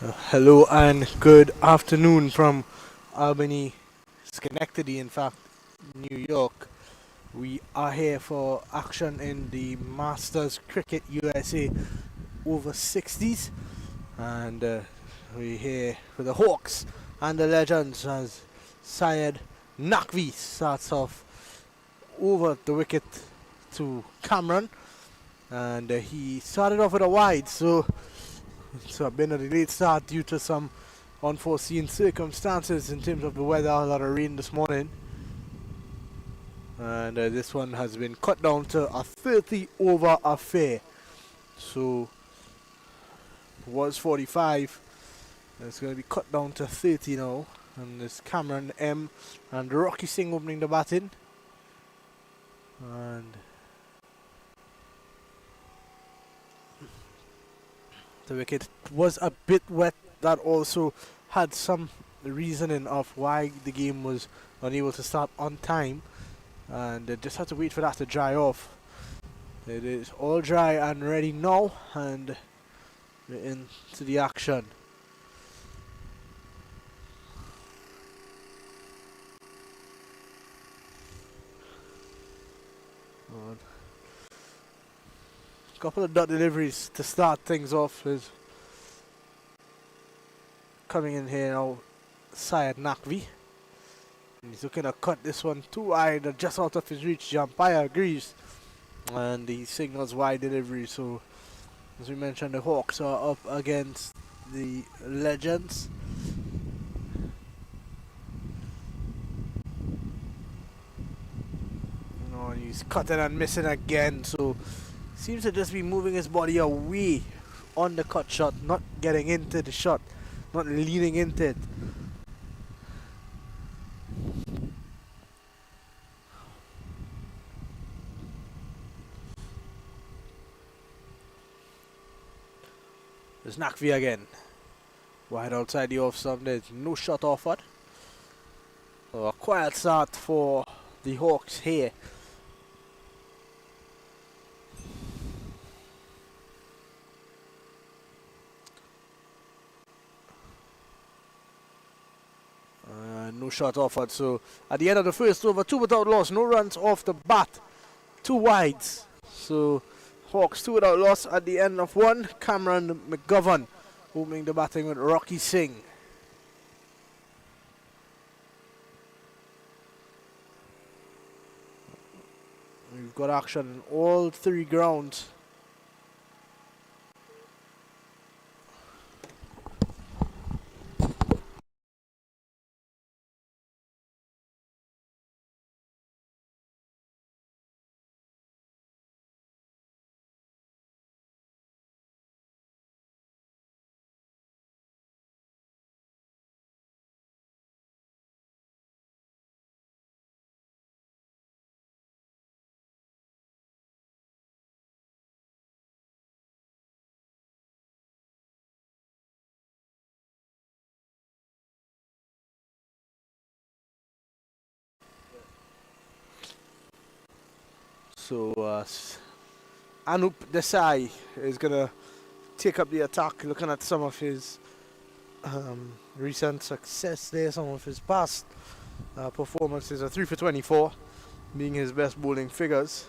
Hello and good afternoon from Albany, Schenectady, in fact, New York. We are here for action in the Masters Cricket USA over 60s, and we're here for the Hawks and the Legends as Syed Naqvi starts off over the wicket to Cameron, and he started off with a wide, so it's been a delayed start due to some unforeseen circumstances in terms of the weather. A lot of rain this morning, and this one has been cut down to a 30 over affair. So it was 45, and it's going to be cut down to 30 now. And there's Cameron M and Rocky Singh opening the batting, and the wicket was a bit wet. That also had some reasoning of why the game was unable to start on time, and they just had to wait for that to dry off. It is all dry and ready now, and we're into the action. A couple of dot deliveries to start things off is coming in here now, Syed Naqvi. He's looking to cut this one too wide, just out of his reach. The umpire agrees, and he signals wide delivery. So, as we mentioned, the Hawks are up against the Legends. No, he's cutting and missing again. So, seems to just be moving his body away on the cut shot, not getting into the shot, not leaning into it. There's Naqvi again. Wide outside the off stump. There's no shot offered. So a quiet start for the Hawks here. No shot offered. So at the end of the first over, 2 without loss. No runs off the bat. 2 wides. So Hawks 2 without loss at the end of one. Cameron McGovern opening the batting with Rocky Singh. We've got action in all 3 grounds. So Anup Desai is going to take up the attack, looking at some of his recent success there, some of his past performances. A 3 for 24 being his best bowling figures.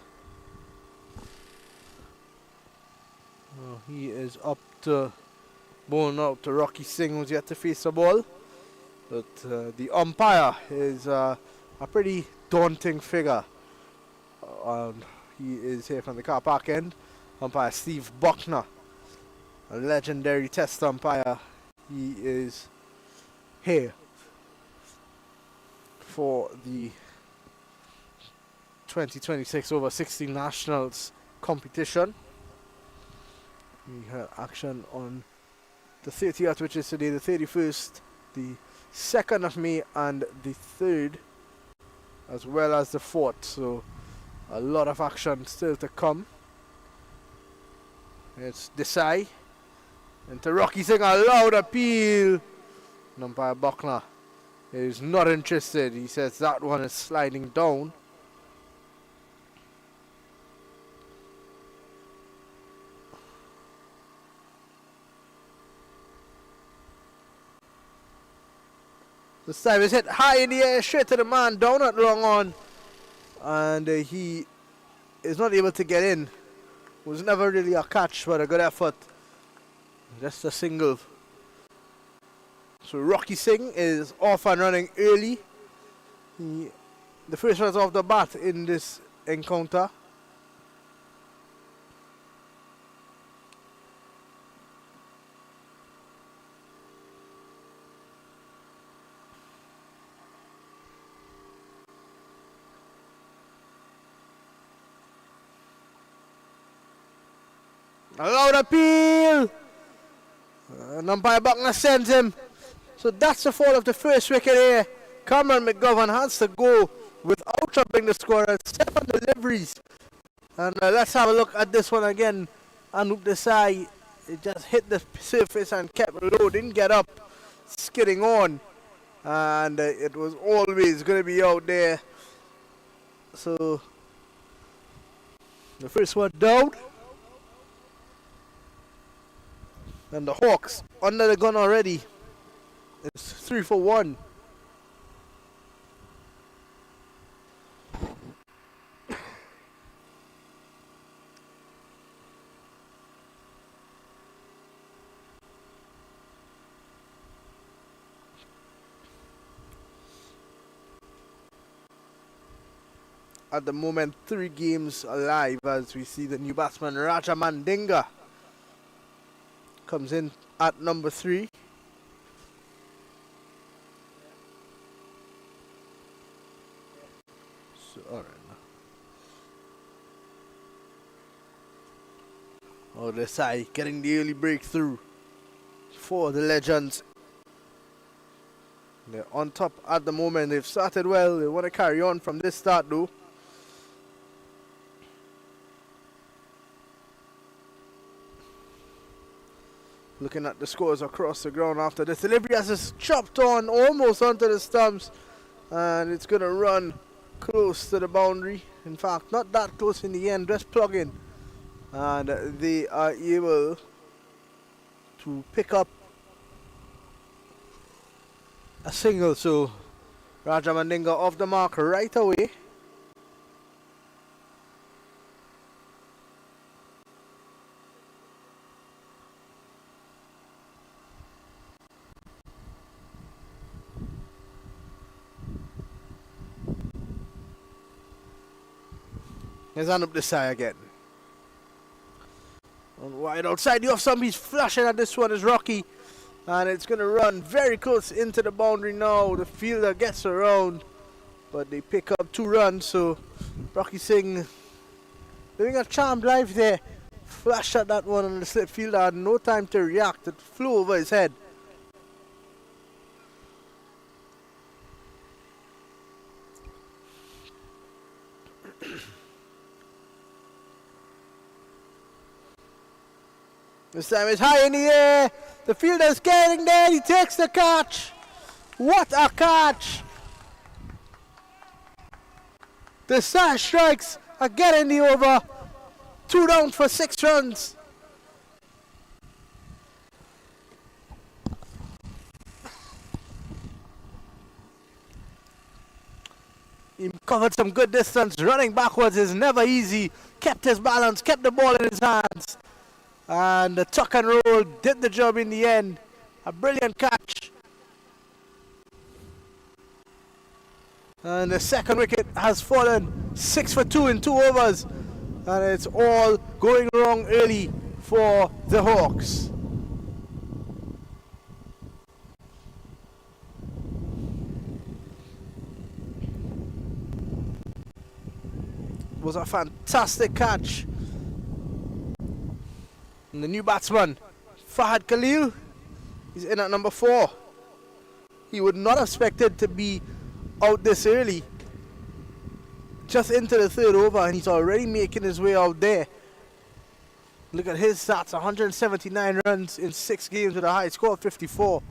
He is up to bowling out to Rocky Singh, who's yet to face the ball. But the umpire is a pretty daunting figure. He is here from the car park end. Umpire Steve Buckner, a legendary test umpire. He is here for the 2026 over 60 nationals competition. We had action on the 30th, which is today, the 31st, the 2nd of May, and the 3rd, as well as the 4th. So a lot of action still to come. It's Desai into Rocky Singh, a loud appeal. Umpire Buckner is not interested. He says that one is sliding down. This time is hit high in the air, straight to the man, down at long on. And he is not able to get in. Was never really a catch, but a good effort. Just a single. So Rocky Singh is off and running early. The first runs off the bat in this encounter. A loud appeal! And umpire Buckner sends him. So that's the fall of the first wicket here. Cameron McGovern has to go without dropping the score at 7 deliveries. And let's have a look at this one again. Anup Desai, it just hit the surface and kept low, didn't get up, skidding on. And it was always going to be out there. So the first one down. And the Hawks under the gun already. It's 3 for 1. At the moment, 3 games alive as we see the new batsman Raja Mandinga comes in at number 3. So, all right. Oh, Desai getting the early breakthrough for the Legends. They're on top at the moment. They've started well. They want to carry on from this start though. Looking at the scores across the ground after this delivery as it's chopped on almost onto the stumps, and it's going to run close to the boundary. In fact, not that close in the end, just plug in. And they are able to pick up a single. So Raja Mandinga off the mark right away. Here's Anup Desai again. On wide outside the off stump, he's flashing at this one is Rocky. And it's going to run very close into the boundary now. The fielder gets around, but they pick up 2 runs. So Rocky Singh doing a charmed life there. Flashed at that one, and the slip fielder had no time to react. It flew over his head. This time it's high in the air. The fielder's getting there. He takes the catch. What a catch. The Star strikes are getting the over. 2 down for 6 runs. He covered some good distance. Running backwards is never easy. Kept his balance, kept the ball in his hands. And the tuck and roll did the job in the end. A brilliant catch. And the second wicket has fallen. 6 for 2 in 2 overs. And it's all going wrong early for the Hawks. It was a fantastic catch. And the new batsman, Fahad Khalil, is in at number 4. He would not have expected to be out this early. Just into the 3rd over, and he's already making his way out there. Look at his stats, 179 runs in 6 games with a high score of 54.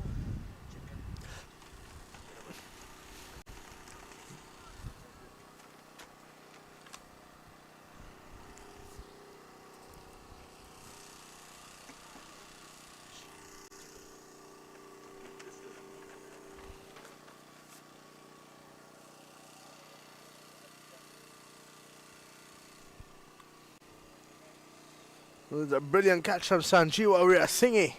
It was a brilliant catch from Sanjeev Arya Singh.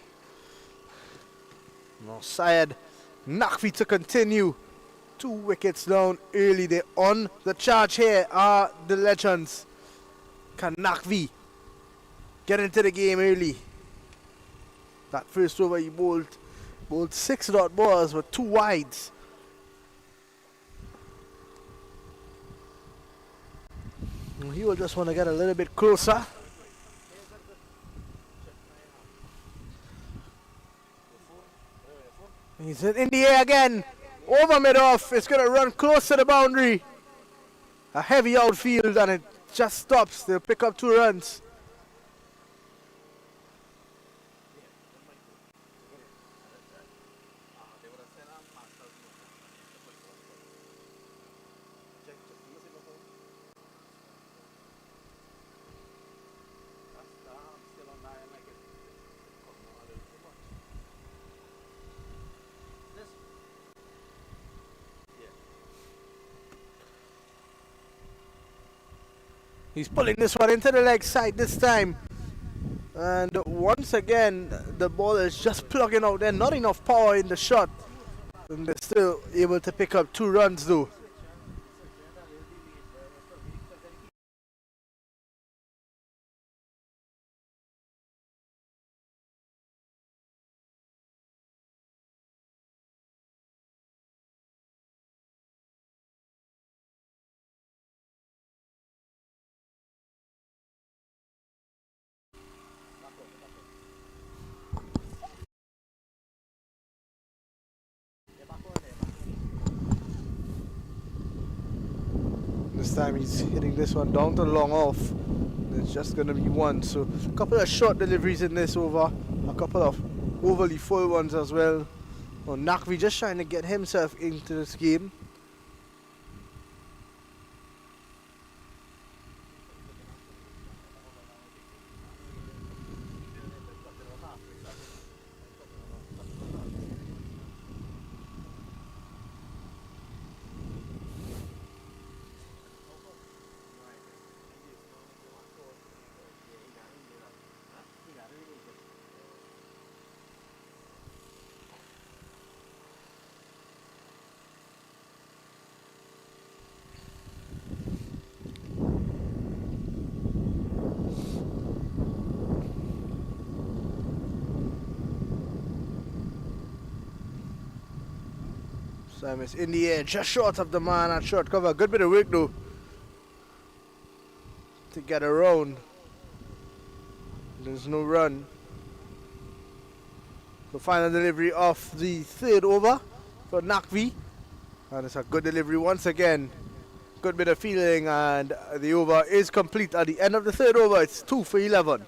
Now Syed Naqvi to continue. 2 wickets down early. They're on the charge here are the legends. Can Naqvi get into the game early? That first over he bowled 6 dot balls with 2 wides. And he will just want to get a little bit closer. He's in the air again. Over mid-off. It's going to run close to the boundary. A heavy outfield and it just stops. They'll pick up 2 runs. He's pulling this one into the leg side this time. And once again, the ball is just plugging out there. Not enough power in the shot. And they're still able to pick up 2 runs though. This time he's hitting this one down to long off. It's just going to be 1. So a couple of short deliveries in this over. A couple of overly full ones as well. Well, Naqvi just trying to get himself into this game. Sam is in the air, just short of the man at short cover. Good bit of work though to get around. There's no run. The final delivery of the 3rd over for Naqvi. And it's a good delivery once again. Good bit of fielding and the over is complete at the end of the 3rd over. It's 2 for 11.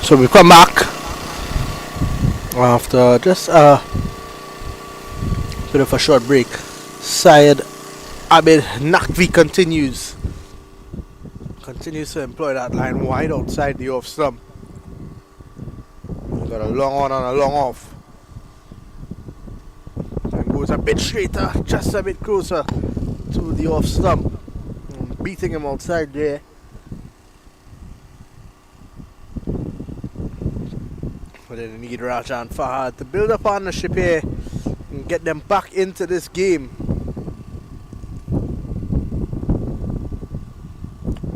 So we come back after just a bit of a short break. Syed Abid Nakvi continues to employ that line wide outside the off stump. Got a long on and a long off. And goes a bit straighter, just a bit closer to the off stump. Beating him outside there. But then they need Raja and Fahad to build a partnership here and get them back into this game.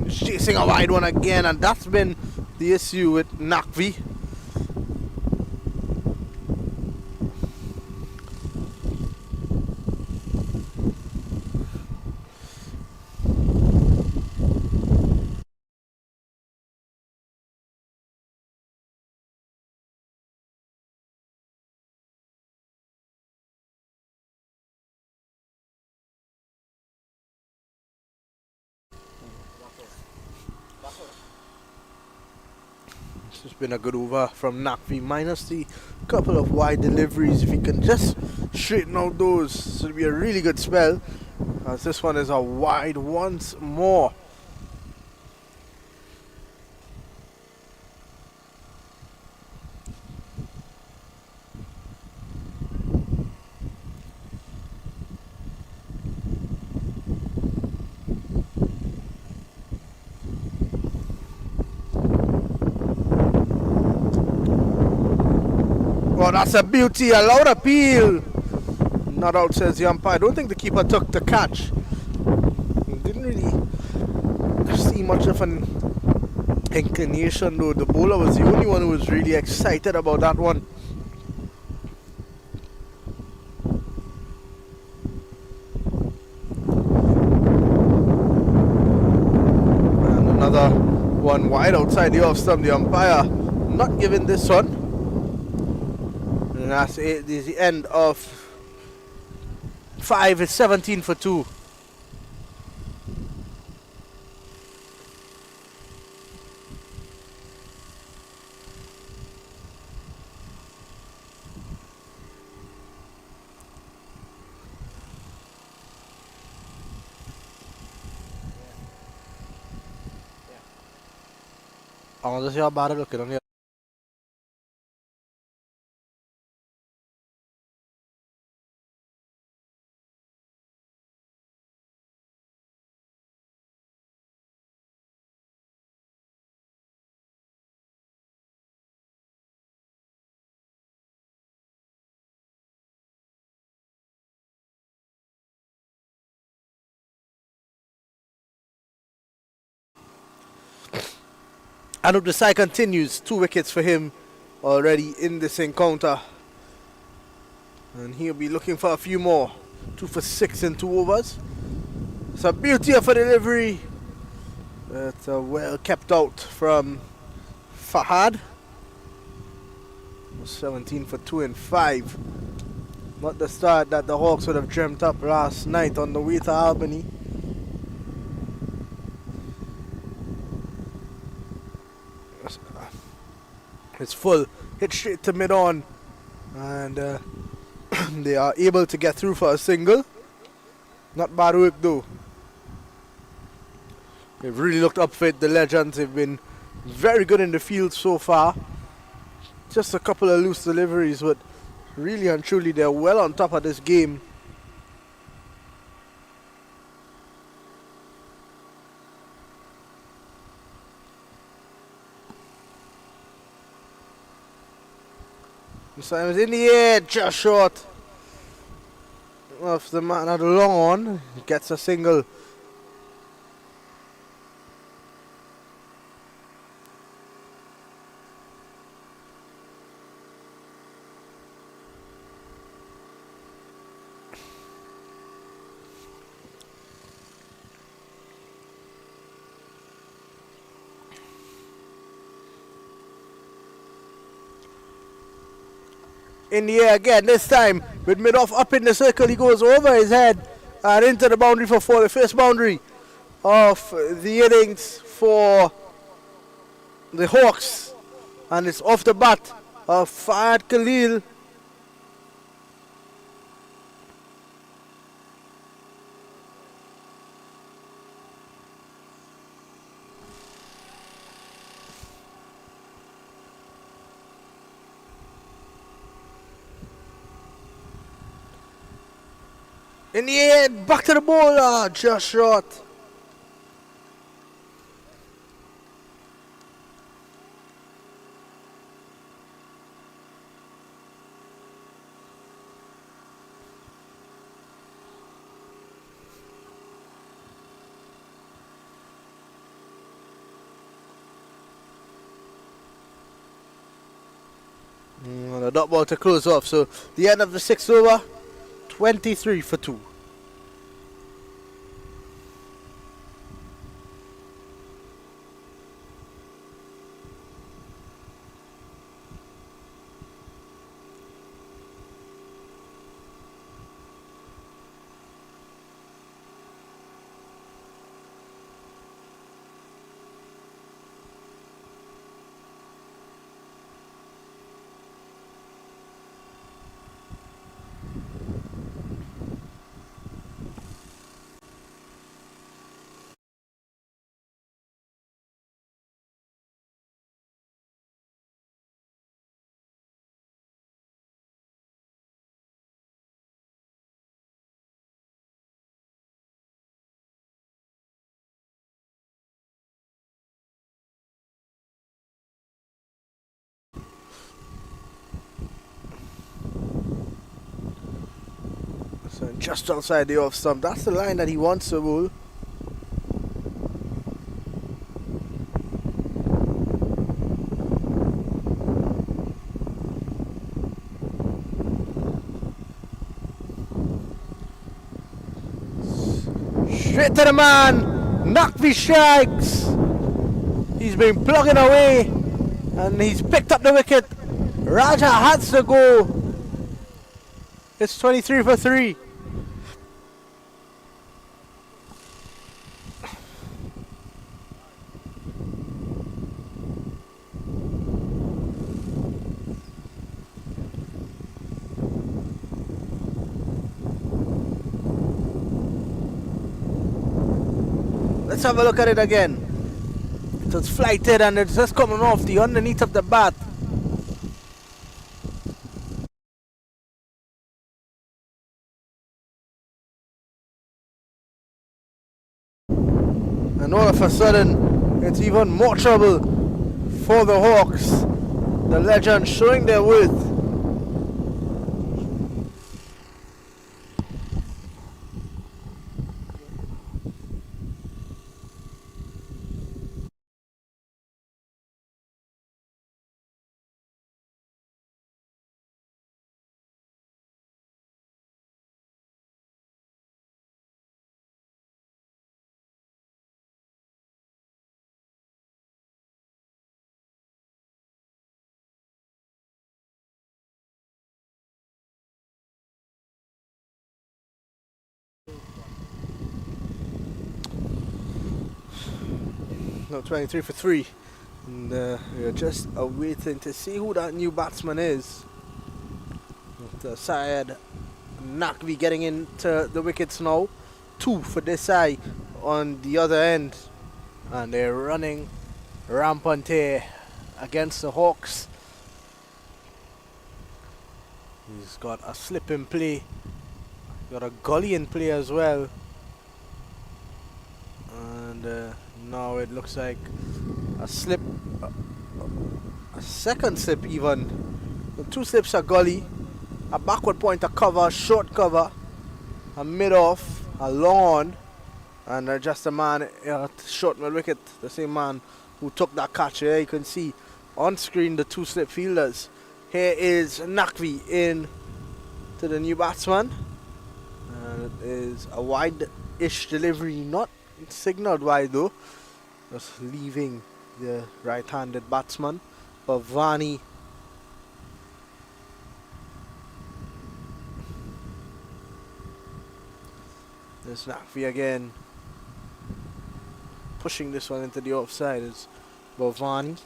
He's chasing a wide one again, and that's been the issue with Nakvi. It's been a good over from Nakvi, minus the couple of wide deliveries. If he can just straighten out those, it'll be a really good spell. As this one is a wide once more. Oh, that's a beauty, a loud appeal. Not out, says the umpire. I don't think the keeper took the catch. Didn't really see much of an inclination though. The bowler was the only one who was really excited about that one. And another one wide outside the off stump. The umpire not giving this one. And that's it. This is the end of 5. It's 17 for 2. Vamos a hacer barra lo que no. Anup Desai continues. 2 wickets for him already in this encounter. And he'll be looking for a few more. 2 for 6 in 2 overs. It's a beauty of a delivery. It's well kept out from Fahad. 17 for 2 and 5. Not the start that the Hawks would have dreamt up last night on the way to Albany. It's full, hit straight to mid-on, and they are able to get through for a single. Not bad work though. They've really looked up for it, the legends. They've been very good in the field so far. Just a couple of loose deliveries, but really and truly they're well on top of this game. Sometimes in the air, just short of the man at the long on. Gets a single. In the air again, this time with mid-off up in the circle. He goes over his head and into the boundary for 4. The first boundary of the innings for the Hawks. And it's off the bat of Fayed Khalil. In the air, back to the ball, just short. The dot ball to close off. So the end of the 6th over, 23 for 2. So just outside the off stump. That's the line that he wants to roll. Straight to the man. Nakvi strikes. He's been plugging away. And he's picked up the wicket. Raja has to go. It's 23 for 3. Let's have a look at it again. So it's flighted and it's just coming off the underneath of the bat. And all of a sudden, it's even more trouble for the Hawks. The Legends showing their worth. No, 23 for 3. And we're just waiting to see who that new batsman is. The side Nakvi getting into the wickets now. 2 for this side on the other end. And they're running rampant here against the Hawks. He's got a slip in play. Got a gully in play as well. And now it looks like a slip, a second slip even. The 2 slips are gully, a backward pointer cover, short cover, a mid off, a long on, and just a man at short mid wicket, the same man who took that catch. Here you can see on screen the 2 slip fielders. Here is Nakvi in to the new batsman, and it is a wide-ish delivery, not signaled wide though, just leaving the right-handed batsman. But Vani there's Nakvi again, pushing this one into the offside is Bhavani.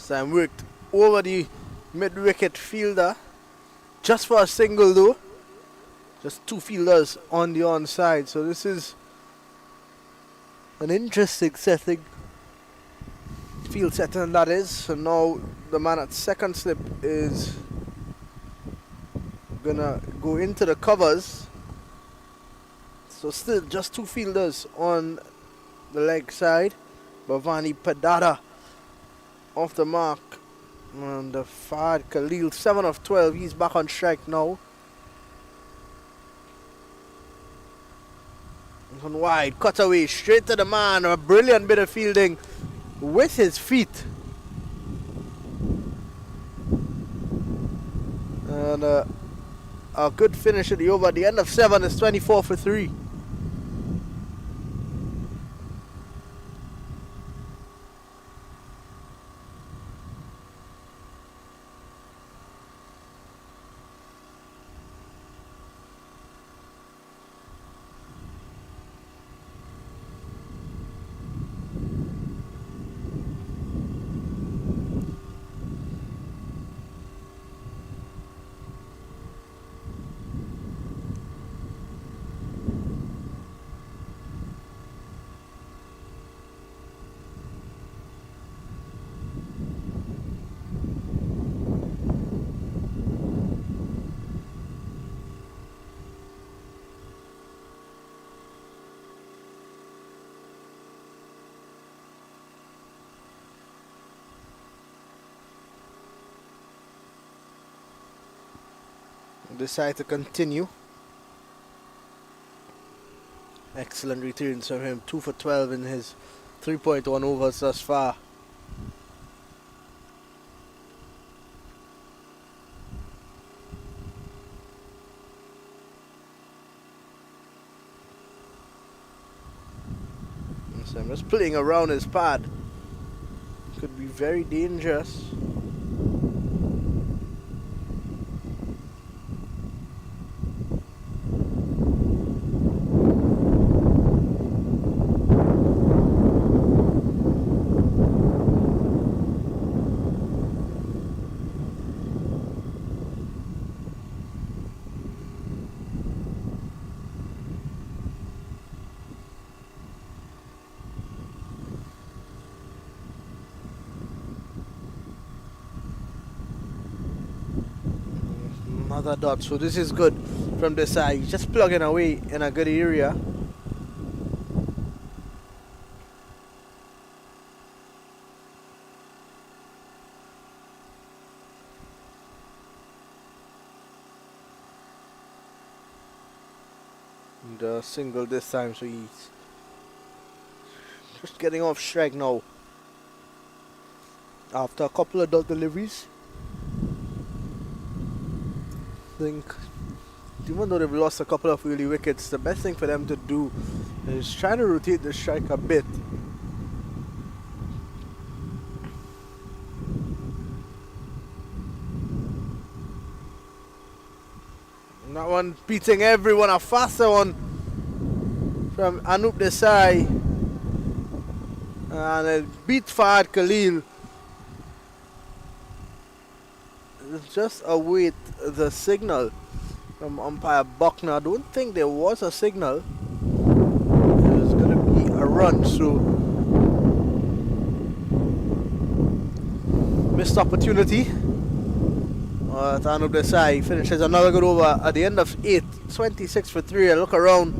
Sam worked over the mid-wicket fielder just for a single though. Just two fielders on the onside. So this is an interesting setting. Field setting that is. So now the man at second slip is gonna go into the covers. So still just two fielders on the leg side. Bhavani Padada off the mark. And Fahad Khalil, 7 of 12. He's back on strike now. On wide, cut away, straight to the man. A brilliant bit of fielding with his feet. And a good finish at the over. At the end of 7 is 24 for 3. Decide to continue. Excellent returns from him. 2 for 12 in his 3.1 overs thus far. So I'm just playing around his pad. Could be very dangerous. Another dot, so this is good from this side. He's just plugging away in a good area. And a single this time, so he's just getting off strike now after a couple of dot deliveries. I think even though they've lost a couple of early wickets, the best thing for them to do is try to rotate the strike a bit. And that one beating everyone, a faster one from Anup Desai, and it beat Fahad Khalil. Just await the signal from umpire Buckner. I don't think there was a signal. There's going to be a run, so missed opportunity. Anup Desai finishes another good over at the end of 8, 26 for 3. I look around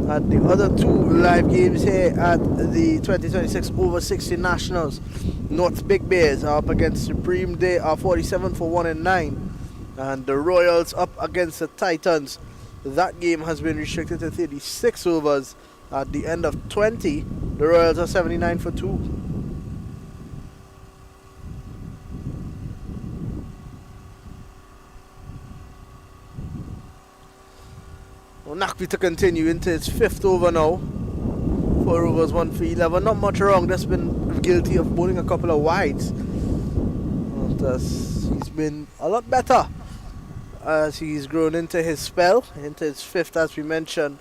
at the other two live games here at the 2026 over 60 Nationals. North Big Bears are up against Supreme. They are 47 for 1 and 9. And the Royals up against the Titans. That game has been restricted to 36 overs. At the end of 20, the Royals are 79 for 2. Nakvi to continue into his 5th over now. 4 overs, 1 for 11. Not much wrong. That's been guilty of bowling a couple of wides. But he's been a lot better as he's grown into his spell, into his 5th as we mentioned.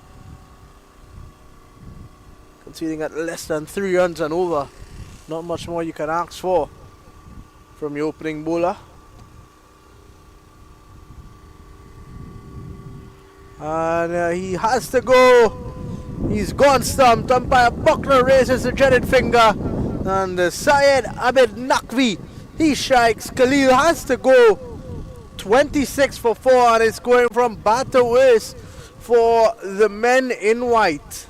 Conceding at less than 3 runs and over. Not much more you can ask for. from your opening bowler. And he has to go. He's gone stumped. Umpire Buckner raises the dreaded finger. And Syed Abid Naqvi, he strikes. Khalil has to go. 26 for 4, and it's going from bat to waste for the men in white.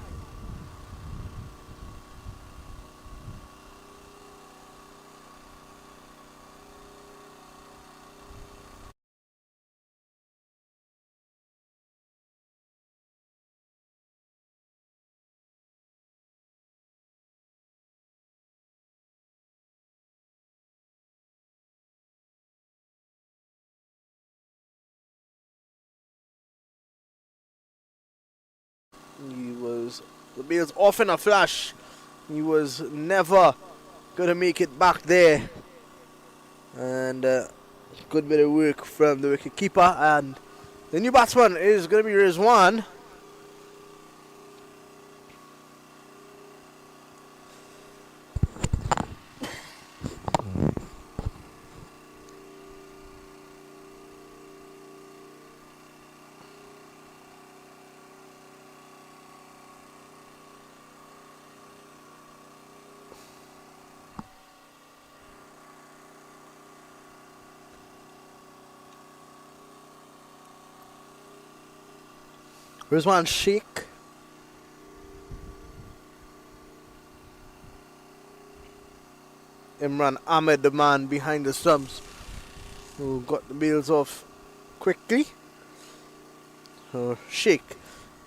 The bill's off in a flash. He was never going to make it back there. And good bit of work from the wicket keeper. And the new batsman is going to be Rizwan. Rizwan Sheikh. Imran Ahmed, the man behind the stumps, who got the bails off quickly. So Sheikh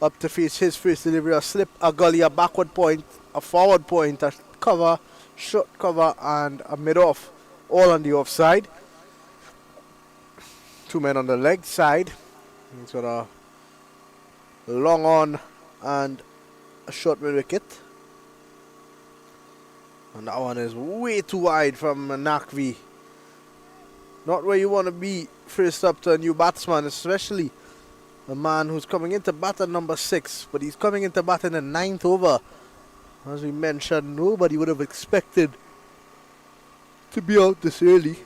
up to face his first delivery, a slip, a gully, a backward point, a forward point, a cover, short cover, and a mid-off, all on the offside. Two men on the leg side. He's got a long on and a short mid wicket. And that one is way too wide from Naqvi. Not where you want to be first up to a new batsman, especially a man who's coming into bat at number 6. But he's coming into bat in the 9th over. As we mentioned, nobody would have expected to be out this early.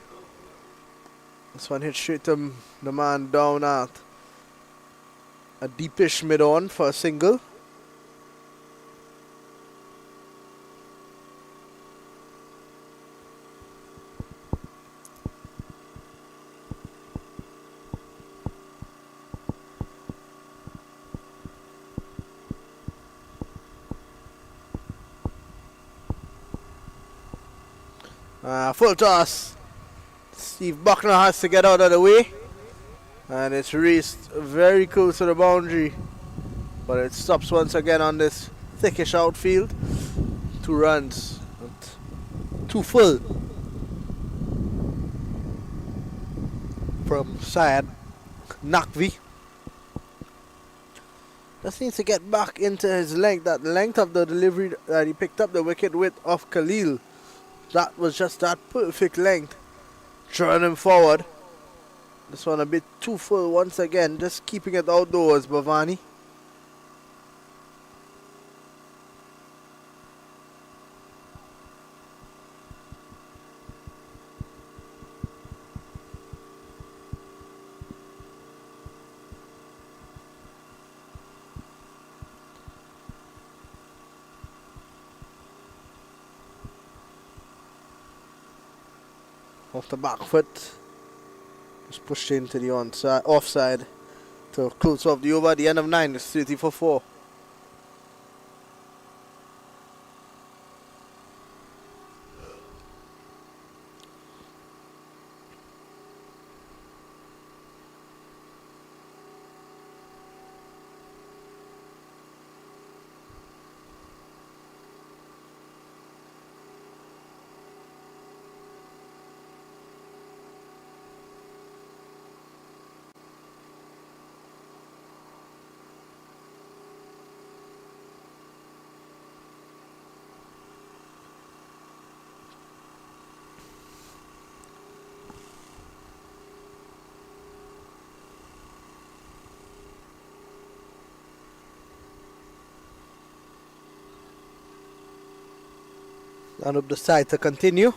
This one hit straight to the man down at a deepish mid-on for a single. Full toss. Steve Buckner has to get out of the way. And it's raced very close to the boundary. But it stops once again on this thickish outfield. 2 runs. 2 full from Syed Naqvi. Just needs to get back into his length. That length of the delivery that he picked up the wicket with of Khalil. That was just that perfect length. Throwing him forward. This one a bit too full once again. Just keeping it outdoors, Bhavani. Off the back foot. Just pushed into the offside to close off the over. At the end of 9, it's 30 for 4. Down up the side to continue.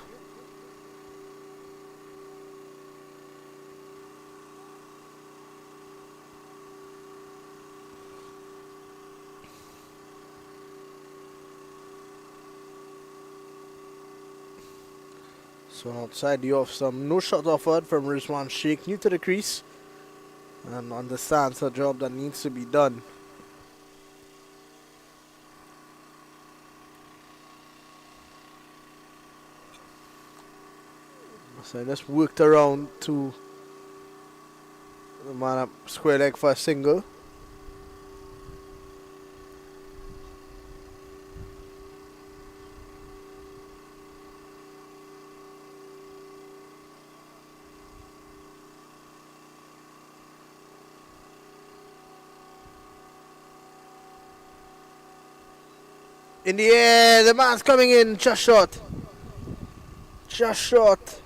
So outside the off, some no shot offered from Rizwan Sheikh, new to the crease, and understands a job that needs to be done. So I just worked around to the man up square leg for a single. In the air, the man's coming in, just short. Just short.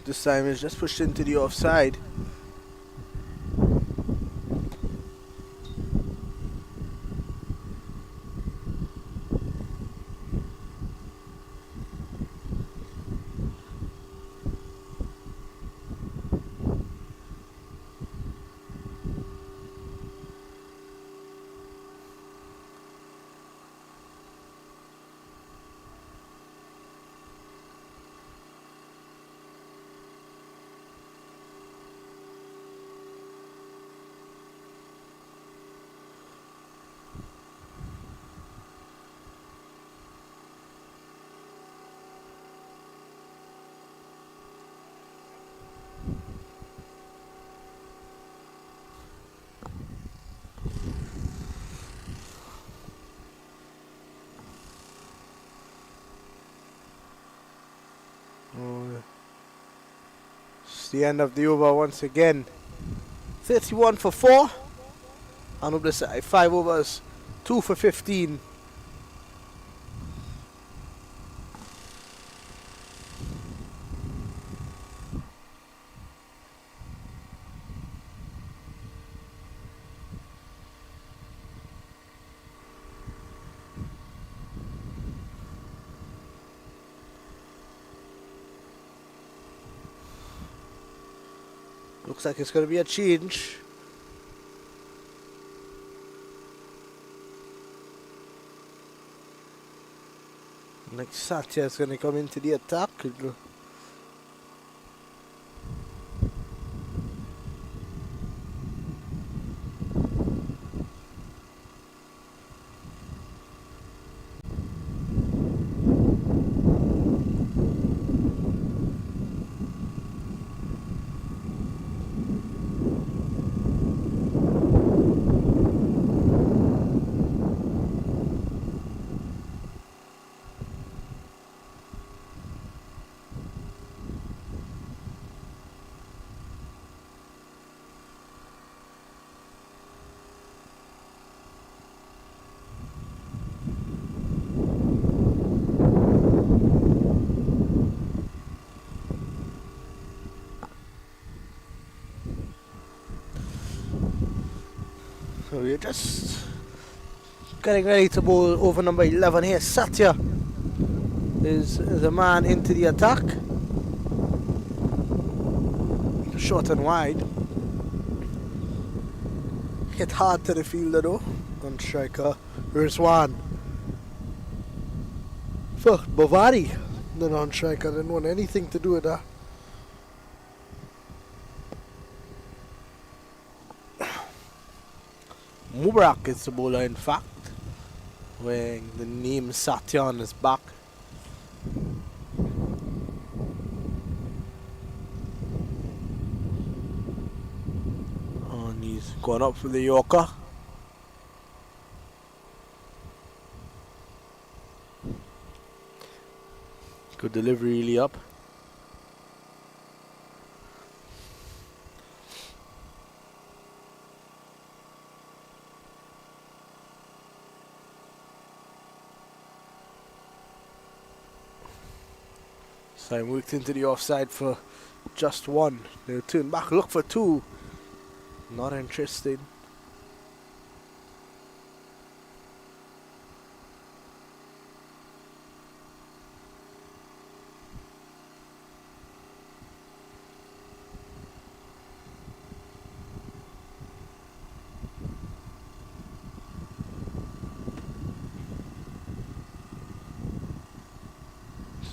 This time it's just pushed into the offside. It's the end of the over once again. 31 for 4. And up the side, 5 overs, 2 for 15. Looks like it's going to be a change. Like Satya is going to come into the attack. So we're just getting ready to bowl over number 11 here. Satya is the man into the attack. Short and wide. Hit hard to the fielder though. On striker Rizwan. So Bavari, the non-striker, didn't want anything to do with that. Mubarak is the bowler in fact, wearing the name Satya on his back. And he's gone up for the Yorker. Good delivery really up. So I worked into the offside for just 1. They'll turn back, look for 2. Not interested.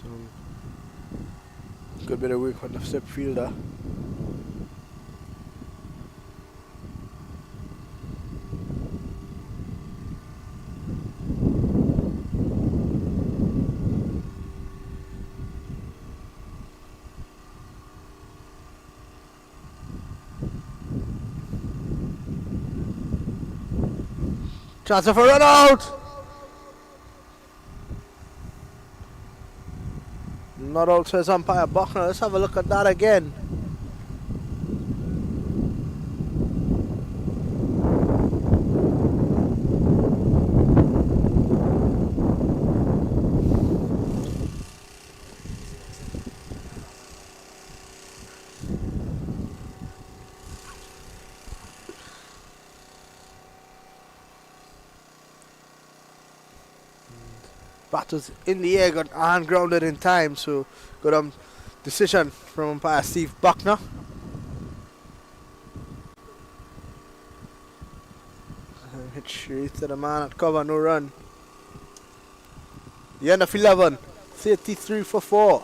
Some good bit of work on the step fielder. Chance of a run out! Not out, says umpire Buckner. Let's have a look at that again. Bat was in the air, got hand grounded in time, so good decision from umpire Steve Buckner. Hit straight to the man at cover, no run. The end of 11, 33 for 4.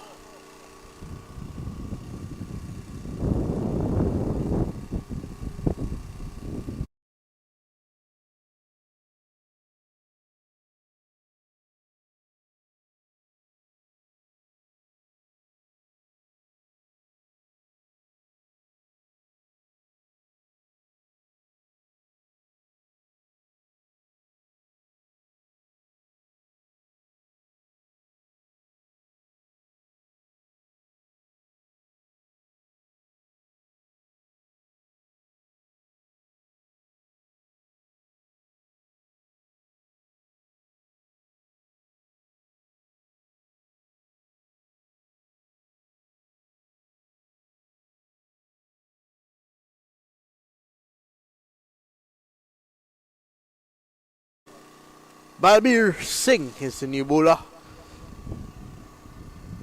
Balbir Singh is the new bowler.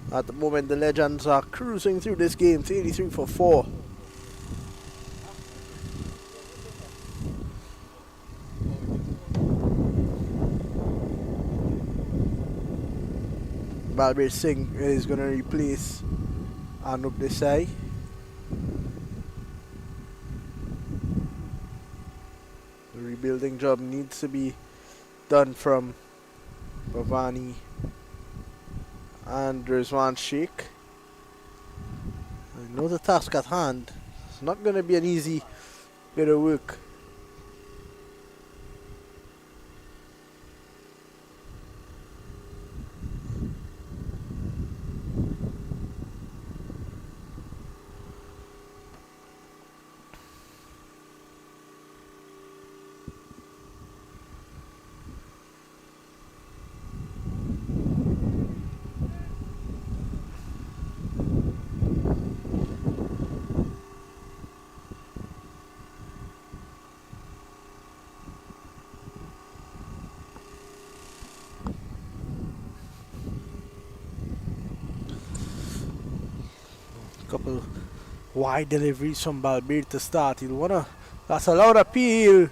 At the moment, the Legends are cruising through this game, 83 for 4. Balbir Singh is going to replace Anup Desai. The rebuilding job needs to be done from Bhavani and Rizwan Sheikh. I know the task at hand. It's not going to be an easy bit of work. Couple wide deliveries from Balbir to start. He'll wanna. That's a loud appeal.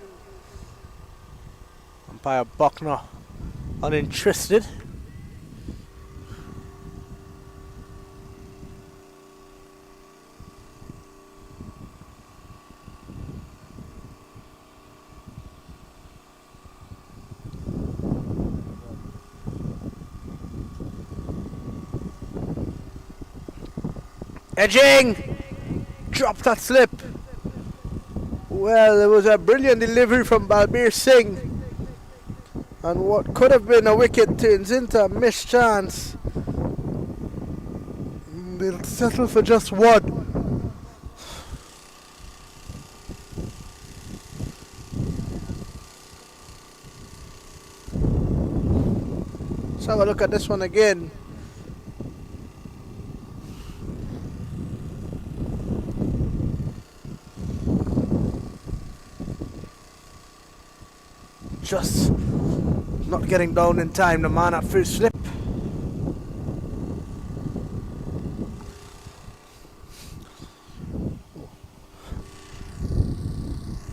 Umpire Buckner uninterested. Edging! Drop that slip. Well, it was a brilliant delivery from Balbir Singh. And what could have been a wicket turns into a missed chance. They'll settle for just one. Let's have a look at this one again. Just not getting down in time, the man at first slip.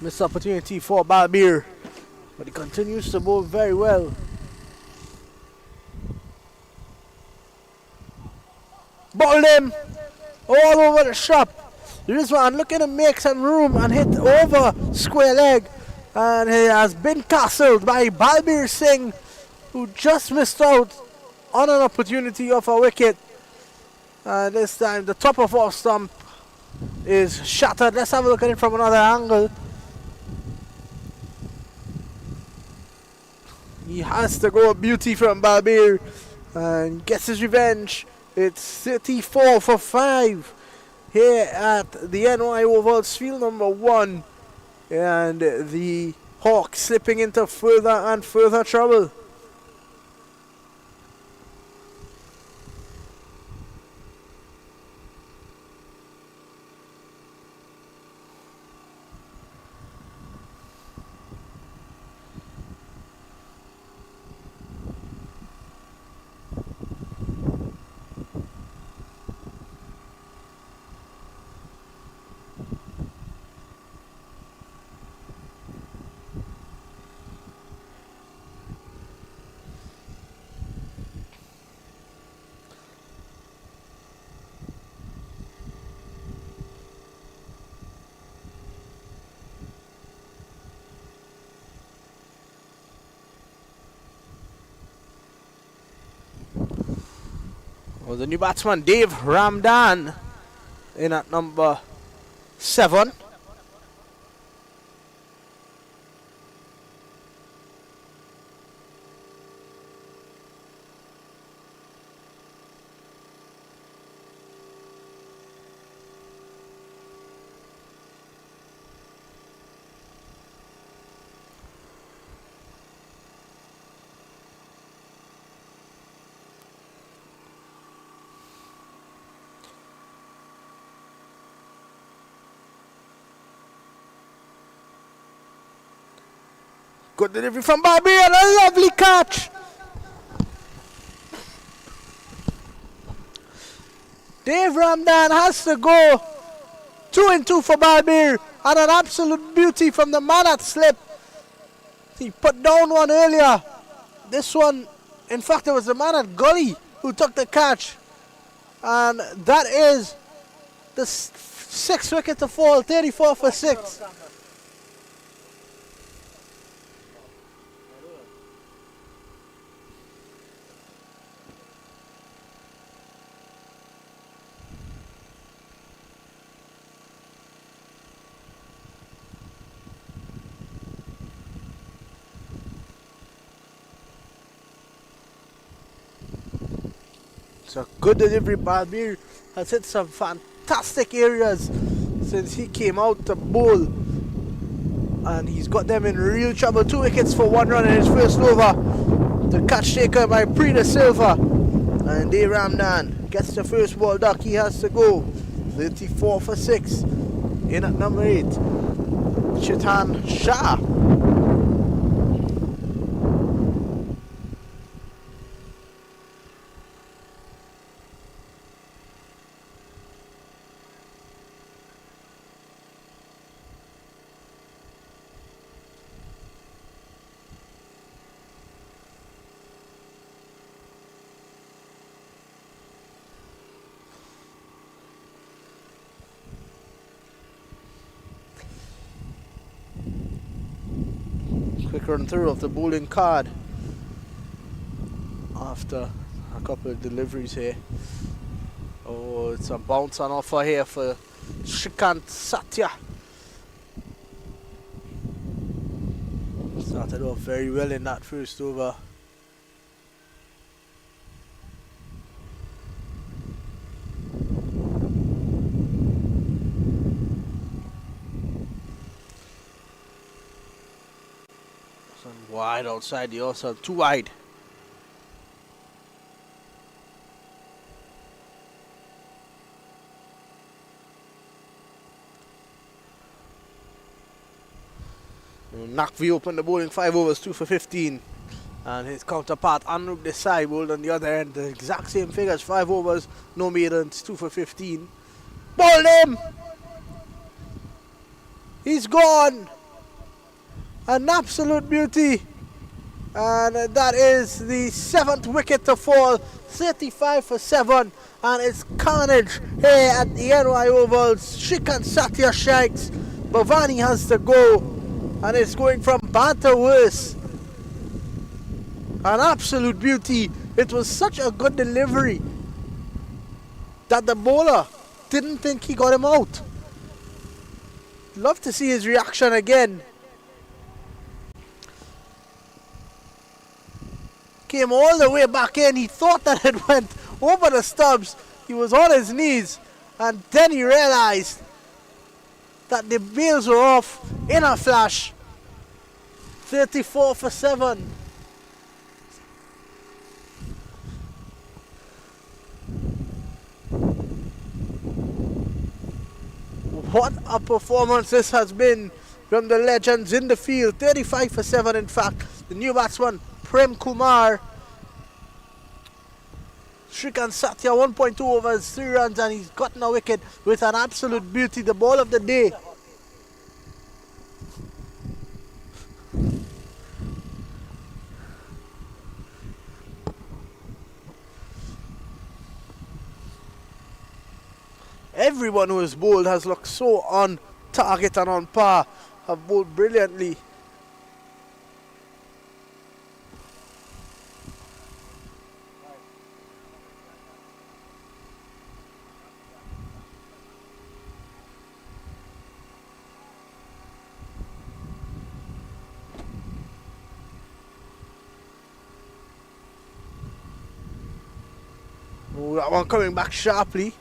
Missed opportunity for Balbir, but he continues to bowl very well. Bowled him all over the shop. Rizwan looking to make some room and hit over square leg. And he has been castled by Balbir Singh, who just missed out on an opportunity of a wicket. This time the top of our stump is shattered. Let's have a look at it from another angle. He has to go beauty from Balbir and gets his revenge. It's 34 for 5 here at the NY Ovals, field number 1. And the Hawks slipping into further and further trouble. Well, the new batsman Dave Ramdan in at number 7. Good delivery from Bobby and a lovely catch. Dave Ramdan has to go 2 and 2 for Balbir, and an absolute beauty from the man at slip. He put down one earlier. This one, in fact, it was the man at gully who took the catch. And that is the 6th wicket to fall, 34 for 6. It's a good delivery. Balbir has hit some fantastic areas since he came out to bowl. And he's got them in real trouble. 2 wickets for 1 run in his first over. The catch taken by Prida Silva. And Dave Ramdan gets the first ball duck. He has to go. 34 for 6. In at number 8. Chetan Shah. Quick run through of the bowling card after a couple of deliveries here. Oh, it's a bounce on offer here for Shrikant Satya. Started off very well in that first over. Wide outside the also too wide. Nakvi opened the bowling 5 overs, 2 for 15. And his counterpart Anrup Desai bowled on the other end. The exact same figures, 5 overs, no maidens, 2 for 15. Bowled him! He's gone! An absolute beauty. And that is the 7th wicket to fall, 35 for 7. And it's carnage here at the NY Ovals. Shrikant Satya strikes. Bhavani has to go. And it's going from bad to worse. An absolute beauty. It was such a good delivery that the bowler didn't think he got him out. Love to see his reaction again. Came all the way back in. He thought that it went over the stumps. He was on his knees. And then he realized that the bails were off in a flash. 34 for 7. What a performance this has been from the legends in the field. 35 for 7 in fact. The new batsman, Prem Kumar. Shrikant Satya 1.2 overs, 3 runs, and he's gotten a wicket with an absolute beauty. The ball of the day. Everyone who has bowled has looked so on target and on par. Have bowled brilliantly. Oh, that one coming back sharply.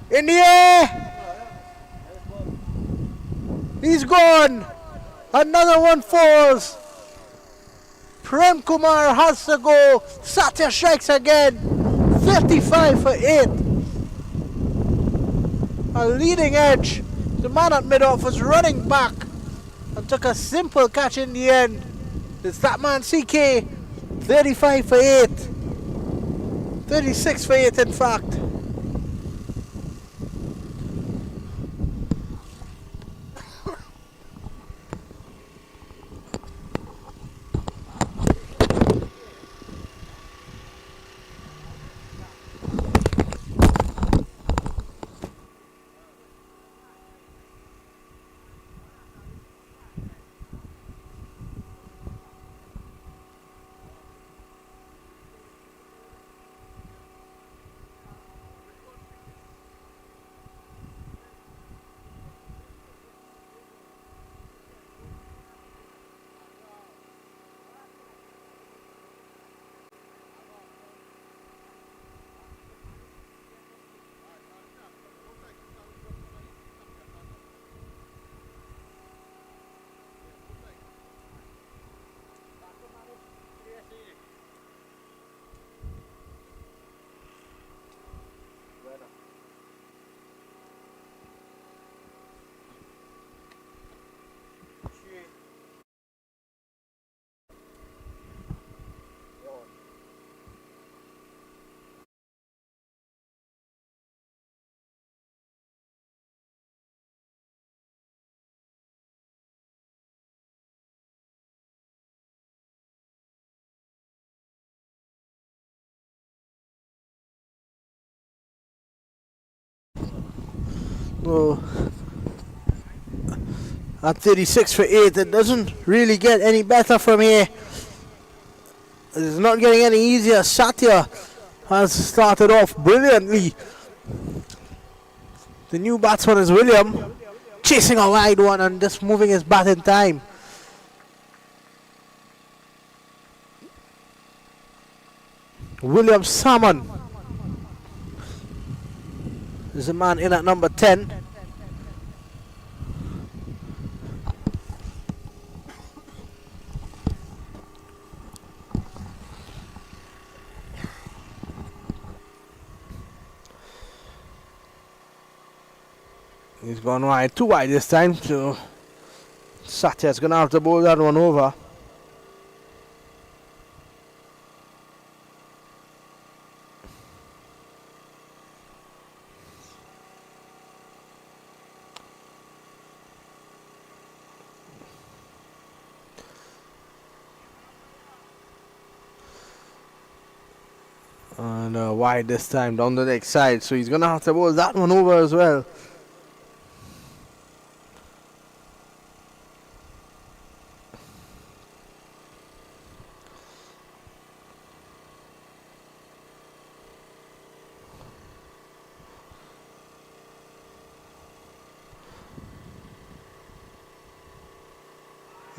In the air! He's gone! Another one falls! Prem Kumar has to go! Satya strikes again! 35 for 8! A leading edge! The man at mid-off was running back and took a simple catch in the end. It's that man CK! 35 for 8! 36 for 8 in fact. Oh, at 36 for 8, it doesn't really get any better from here. It's not getting any easier. Satya has started off brilliantly. The new batsman is William, chasing a wide one and just moving his bat in time. William Salmon is the man in at number 10. He's gone wide, too wide this time, so Satya's gonna have to bowl that one over. And wide this time down the next side, so he's gonna have to bowl that one over as well.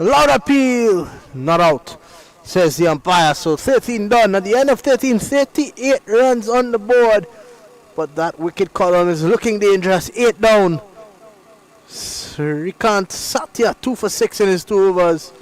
Loud appeal, not out, says the umpire. So 13 done. At the end of 13, 38 runs on the board. But that wicket column is looking dangerous. 8 down. Srikant Satya 2 for 6 in his 2 overs.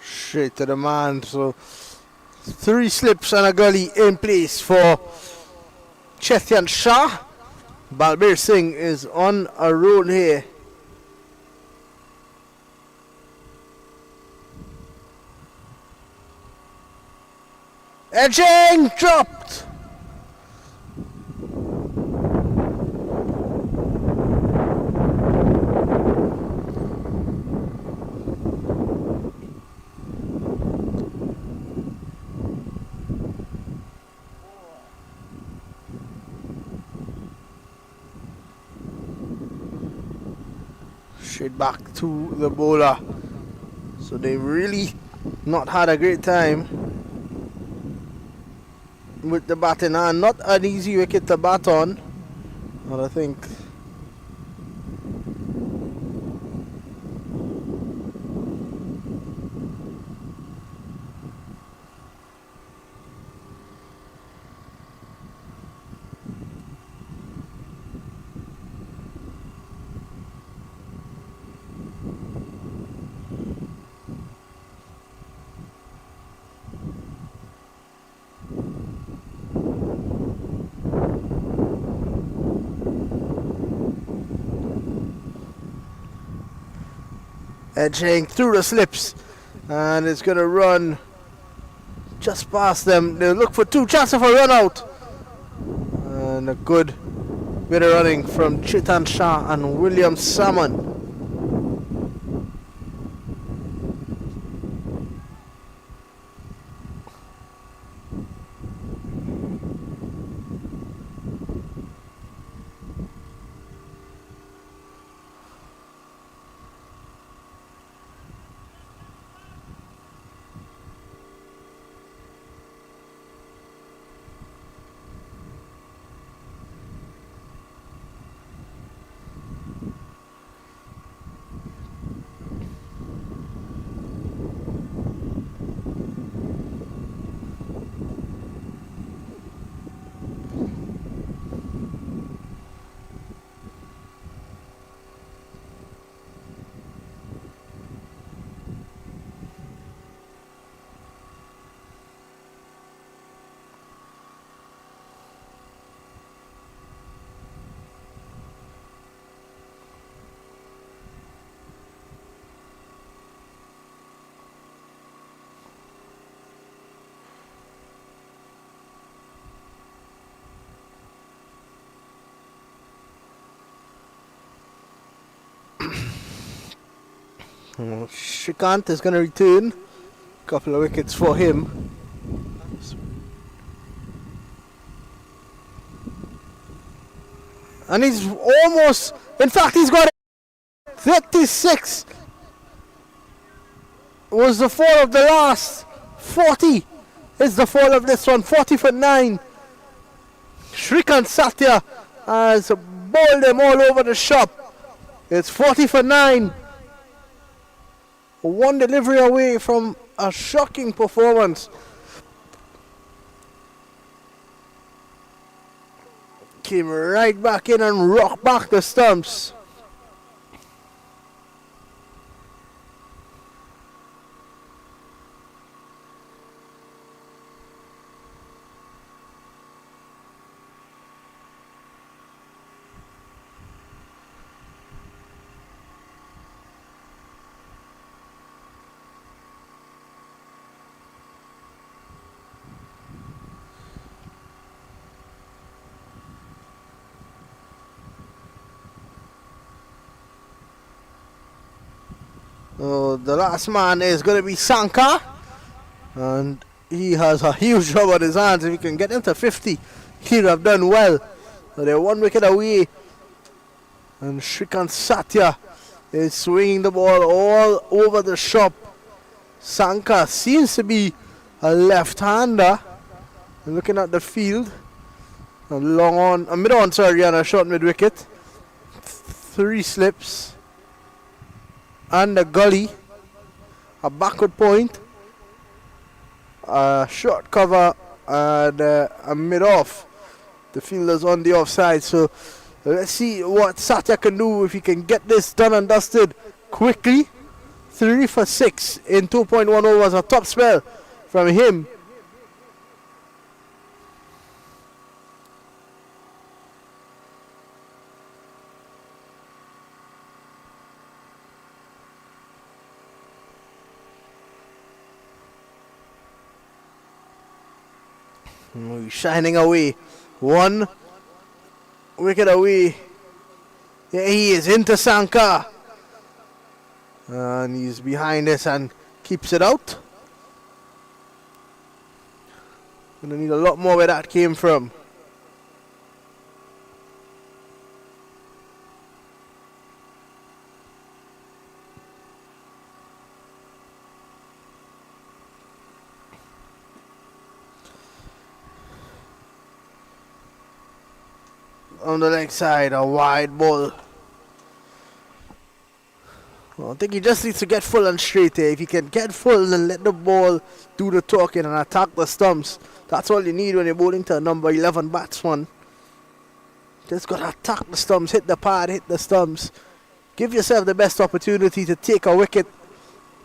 Straight to the man. So 3 slips and a gully in place for Chetyan Shah. Balbir Singh is on a roll here. Edging dropped. Straight back to the bowler. So they've really not had a great time with the batting hand. Not an easy wicket to bat on, but I think edging through the slips, and it's going to run just past them. They'll look for 2 chances for a run out, and a good bit of running from Chetan Shah and William Salmon. Shrikant is going to return. Couple of wickets for him. And he's almost, in fact, he's got 36. Was the fall of the last. 40 is the fall of this one. 40 for 9. Shrikant Satya has bowled them all over the shop. It's 40 for 9. One delivery away from a shocking performance. Came right back in and rocked back the stumps. Oh, the last man is going to be Sankar, and he has a huge job on his hands. If he can get him to 50, he'd have done well. So they're 1 wicket away, and Shrikant Satya is swinging the ball all over the shop. Sankar seems to be a left-hander. Looking at the field, a long on, a mid-on, sorry, and a short mid-wicket. 3 slips. And a gully, a backward point, a short cover, and a mid-off. The fielder's on the offside, so let's see what Satya can do if he can get this done and dusted quickly. 3 for 6 in 2.1 overs, a top spell from him. Shining away. 1 wicket away. Yeah, he is into Sankar. And he's behind us and keeps it out. Gonna need a lot more where that came from. On the leg side, a wide ball. Well, I think he just needs to get full and straight here. If he can get full and let the ball do the talking and attack the stumps, that's all you need when you're bowling to a number 11 batsman. Just got to attack the stumps, hit the pad, hit the stumps. Give yourself the best opportunity to take a wicket.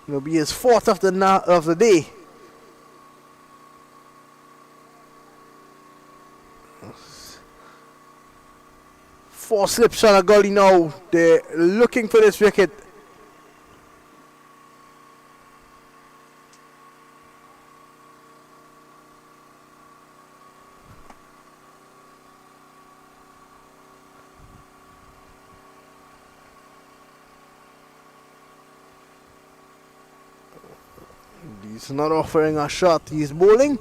It'll be his 4th of the day. Four slips on a gully now. They're looking for this wicket. He's not offering a shot. He's bowling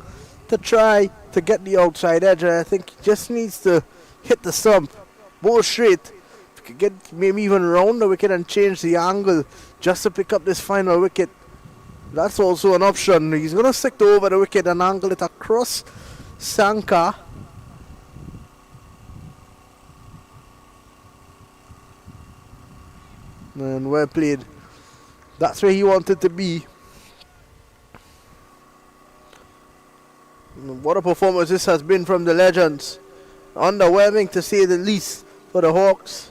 to try to get the outside edge. I think he just needs to hit the stump. Bowl straight. If you could get maybe even round the wicket and change the angle just to pick up this final wicket, that's also an option. He's going to stick to over the wicket and angle it across Sankar. And well played. That's where he wanted to be. What a performance this has been from the legends. Underwhelming to say the least for the Hawks.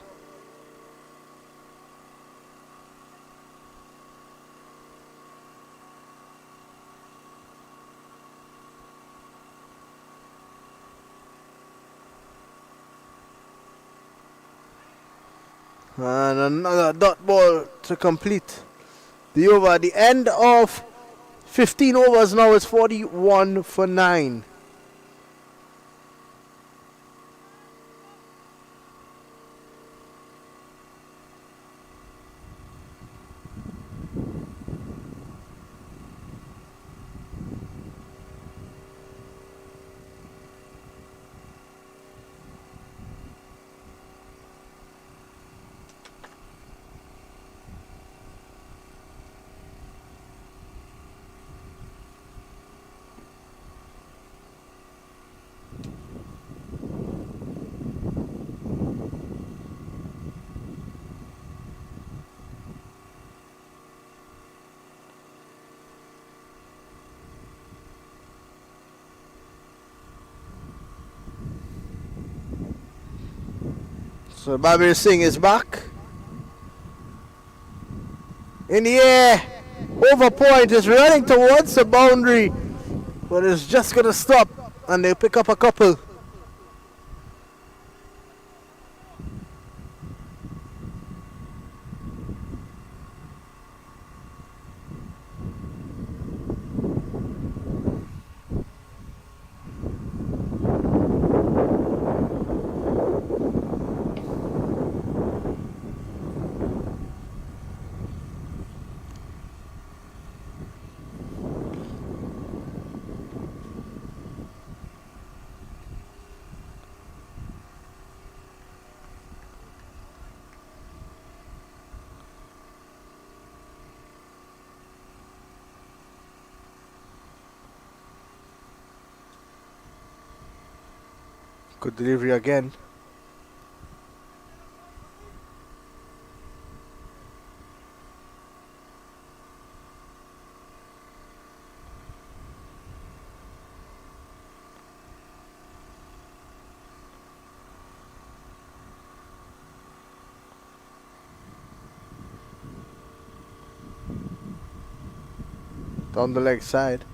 And another dot ball to complete the over. At the end of 15 overs now, it's 41 for 9. So Babir Singh is back. In the air. Over point is running towards the boundary. But it's just going to stop. And they pick up a couple. Good delivery again. Down the leg side.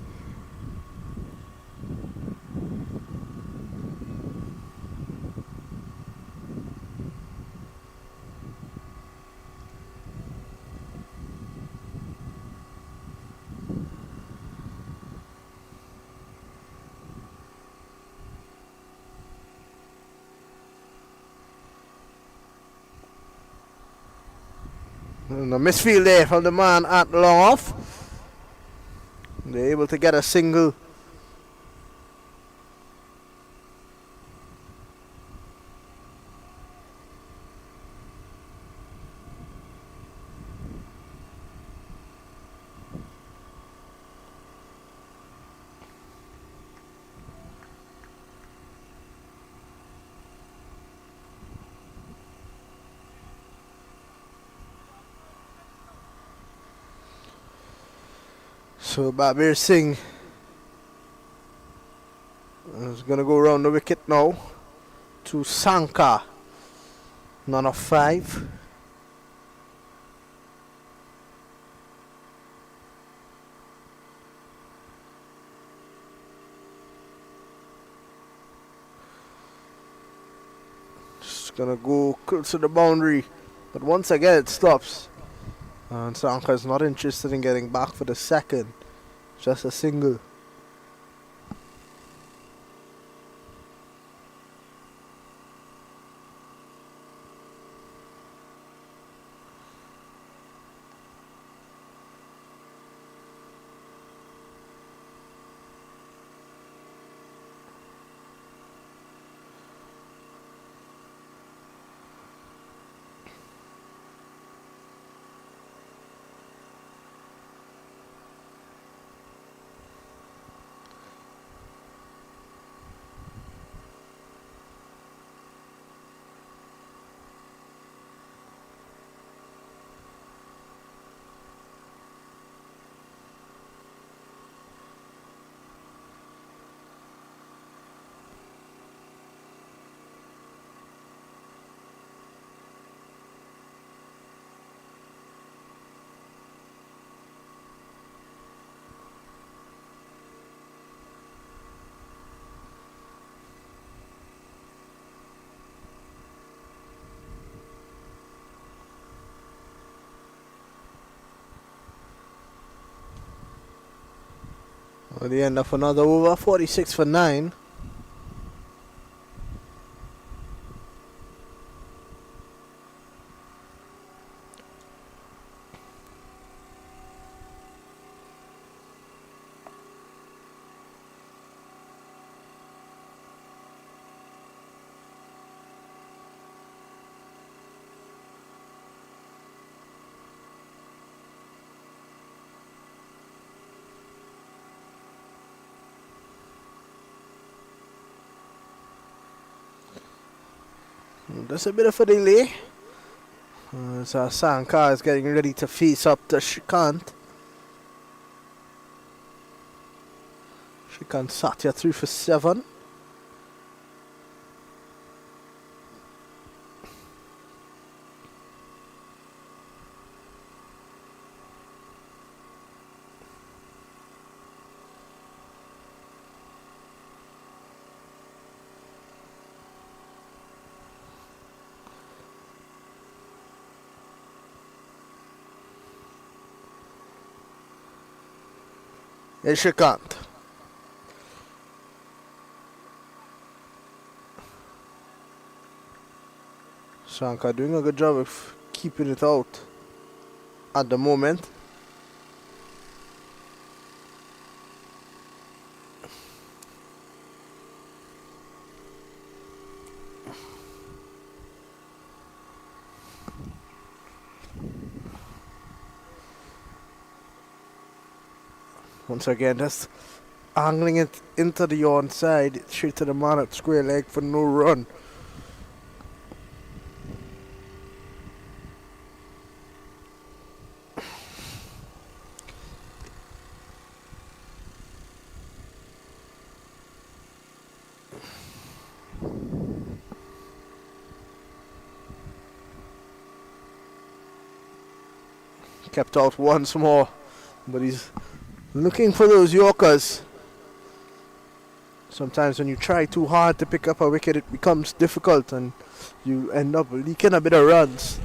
And a misfield there from the man at long off. They're able to get a single. So Babir Singh is going to go around the wicket now to Sanka. None of 5. Just going to go close to the boundary. But once again it stops. And Sanka is not interested in getting back for the second. Just a single. At the end of another over, 46 for 9. There's a bit of a delay. So Sanka is getting ready to face up to Shrikant. Shrikant Satya through for 7. Ishikant. Shankar doing a good job of keeping it out at the moment. Once again, just angling it into the onside, straight to the man at square leg for no run. Kept out once more, but he's looking for those Yorkers. Sometimes when you try too hard to pick up a wicket, it becomes difficult and you end up leaking a bit of runs.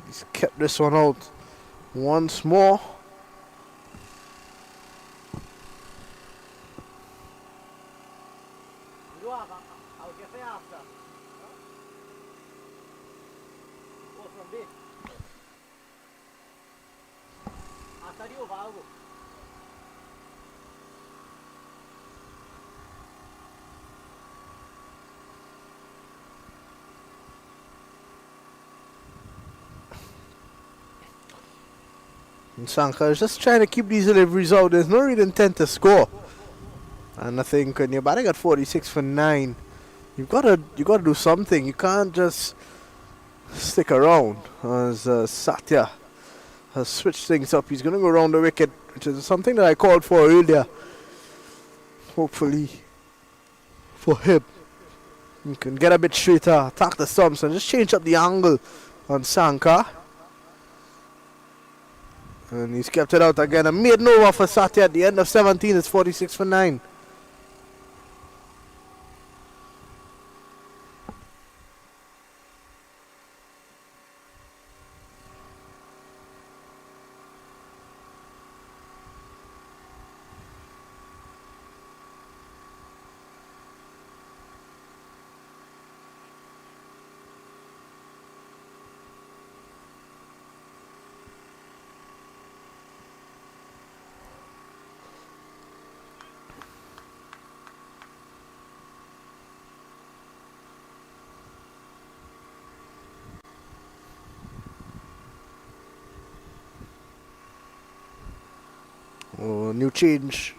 He's kept this one out once more. And Sanka is just trying to keep these deliveries out. There's no real intent to score. And I think when you're batting at 46 for 9, you gotta do something. You can't just stick around. As Satya has switched things up, he's gonna go around the wicket, which is something that I called for earlier. Hopefully, for him, he can get a bit straighter, attack the stumps, and just change up the angle on Sanka. And he's kept it out again. A made no over for Satya at the end of 17. It's 46 for 9. Oh, new change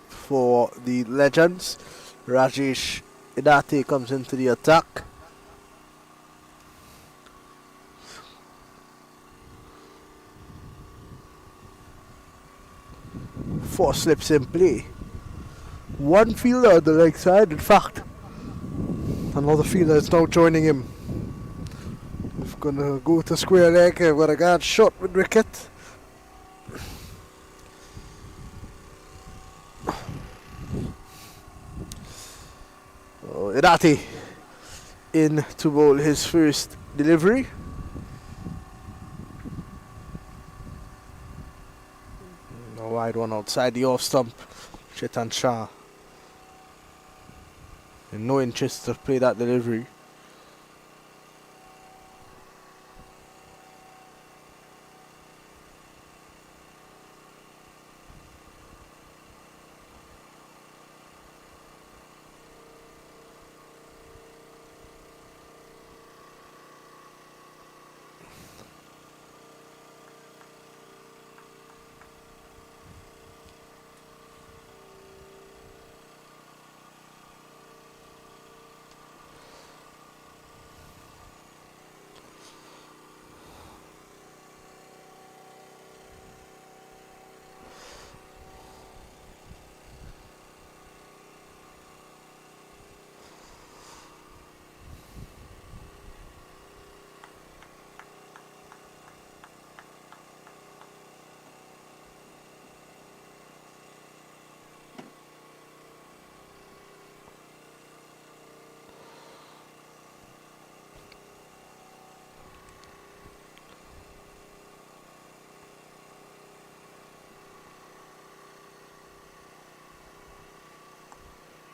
for the legends. Rajesh Idate comes into the attack. Four slips in play. One fielder on the leg side, in fact. Another fielder is now joining him. He's gonna go to square leg. I've got a guard shot with wicket. Idati in to bowl his first delivery. A wide one outside the off stump. Chetan Shah in no interest to play that delivery.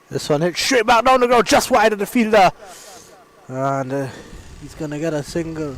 This one hit straight back down the ground, just wide of the fielder. And he's going to get a single.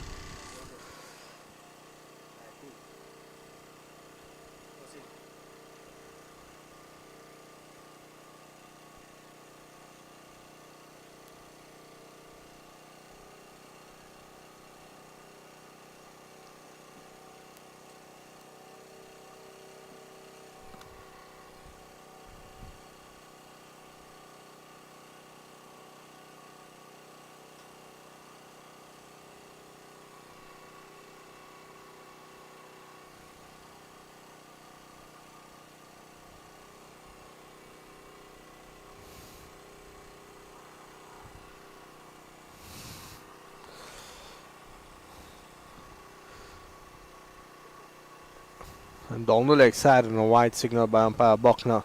And down the leg side and a wide signal by umpire Buckner.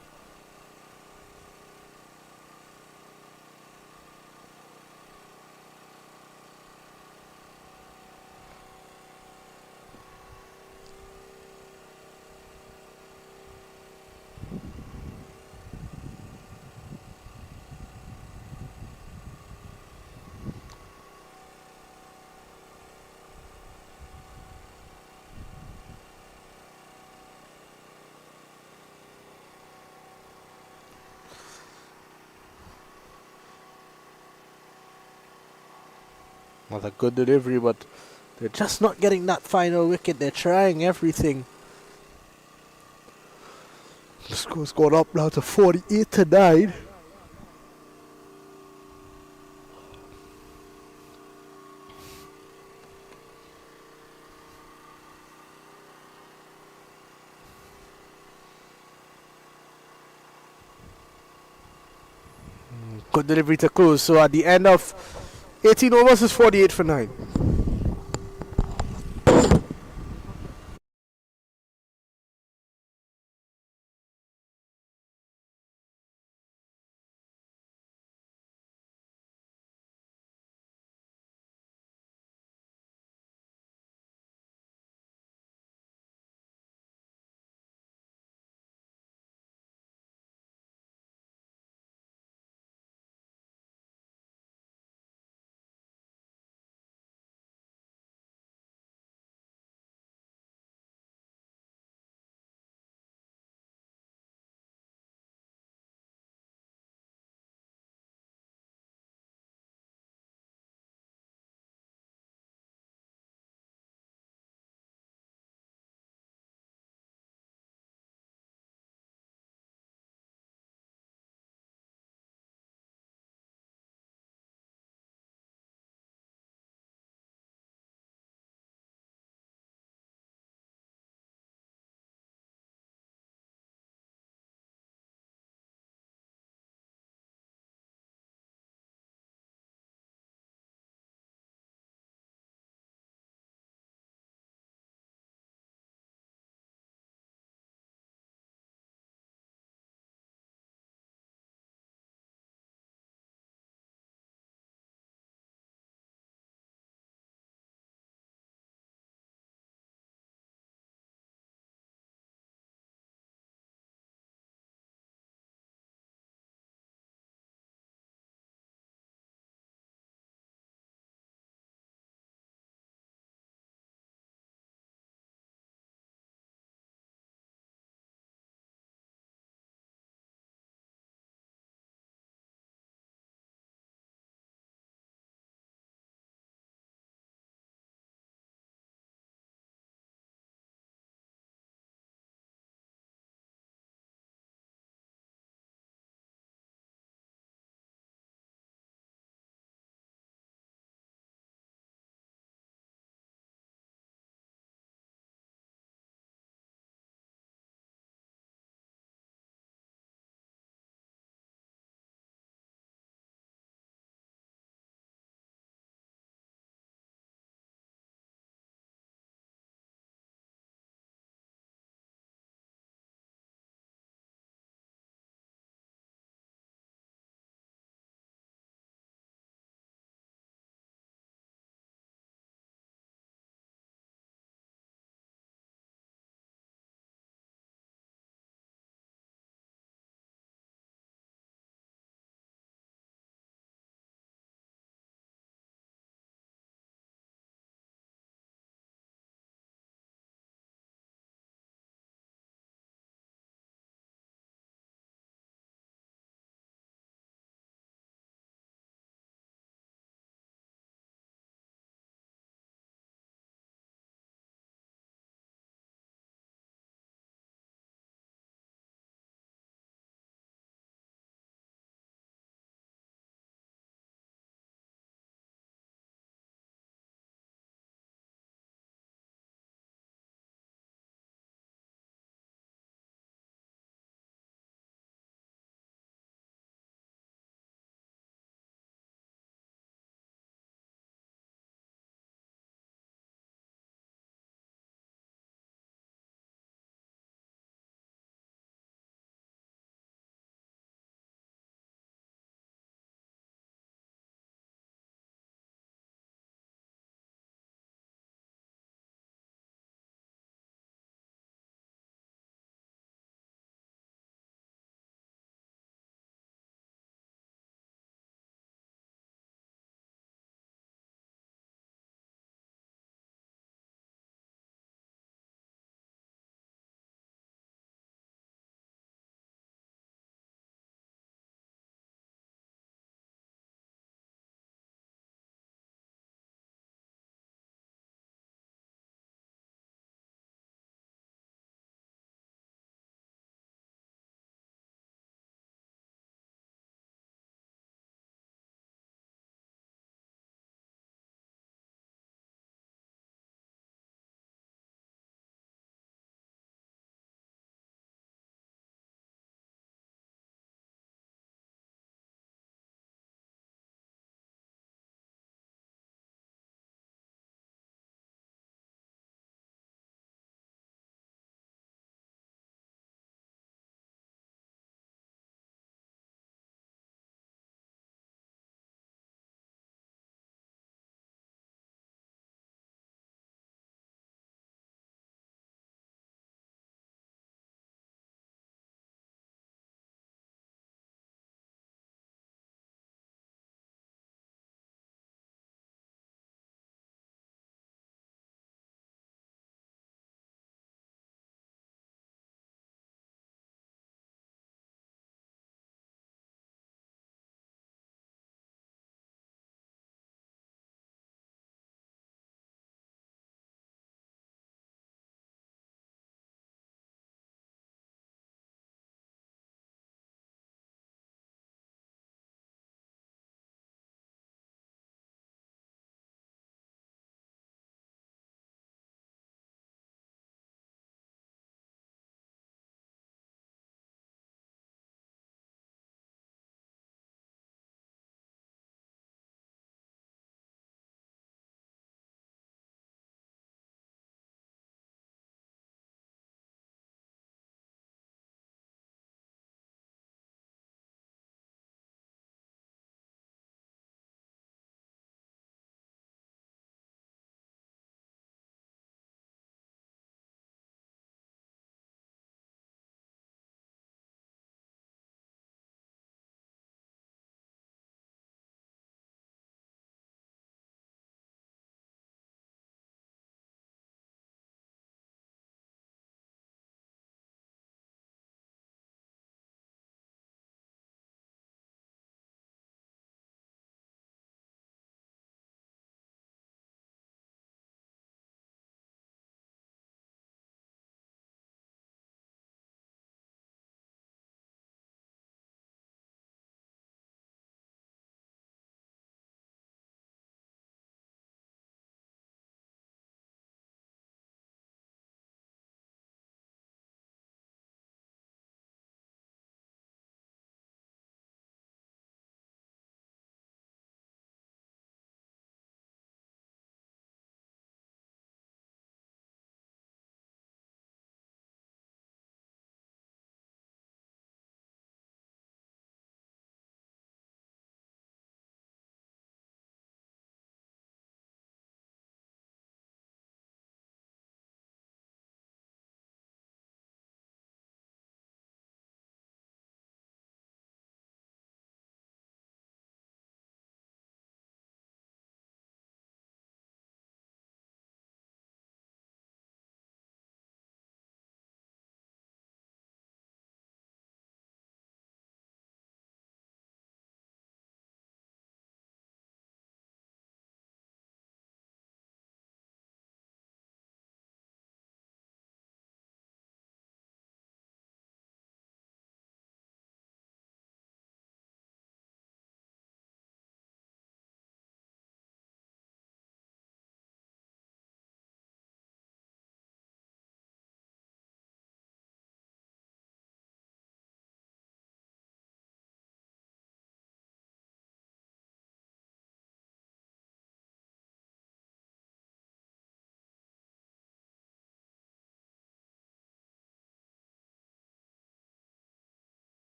Not a good delivery, but they're just not getting that final wicket. They're trying everything. The score's gone up now to 48-9. Good delivery to close. So at the end of 18 overs is 48 for 9.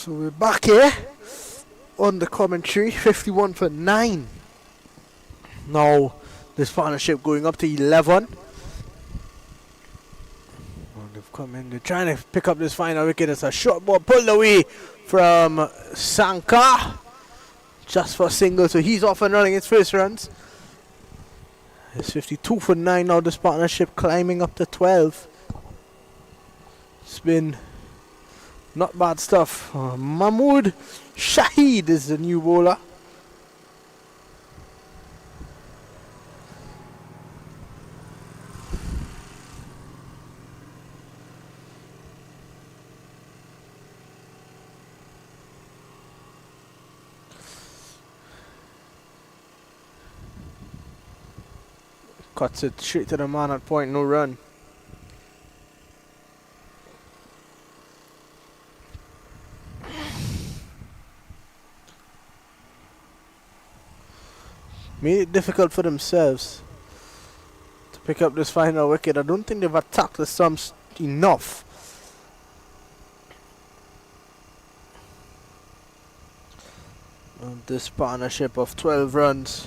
So we're back here on the commentary, 51 for 9. Now, this partnership going up to 11. Oh, they've come in, they're trying to pick up this final wicket. It's a short ball pulled away from Sanka. Just for a single, so he's off and running his first runs. It's 52 for 9 now, this partnership climbing up to 12. It's been not bad stuff. Mahmood Shahid is the new bowler. Cuts it straight to the man at point, no run. Made it difficult for themselves to pick up this final wicket. I don't think they've attacked the stumps enough. And this partnership of 12 runs.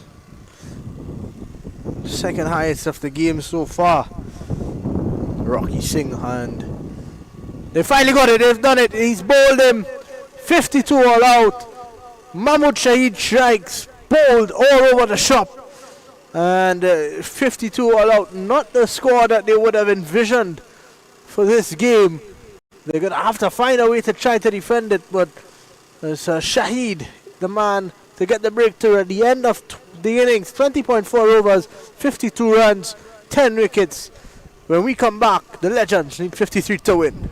Second highest of the game so far. Rocky Singh, and they finally got it, they've done it. He's bowled him 52 all out. Mahmood Shahid strikes, bowled all over the shop, and 52 all out. Not the score that they would have envisioned for this game. They're going to have to find a way to try to defend it, but it's Shahid, the man to get the breakthrough at the end of the innings. 20.4 overs, 52 runs, 10 wickets. When we come back, the Legends need 53 to win.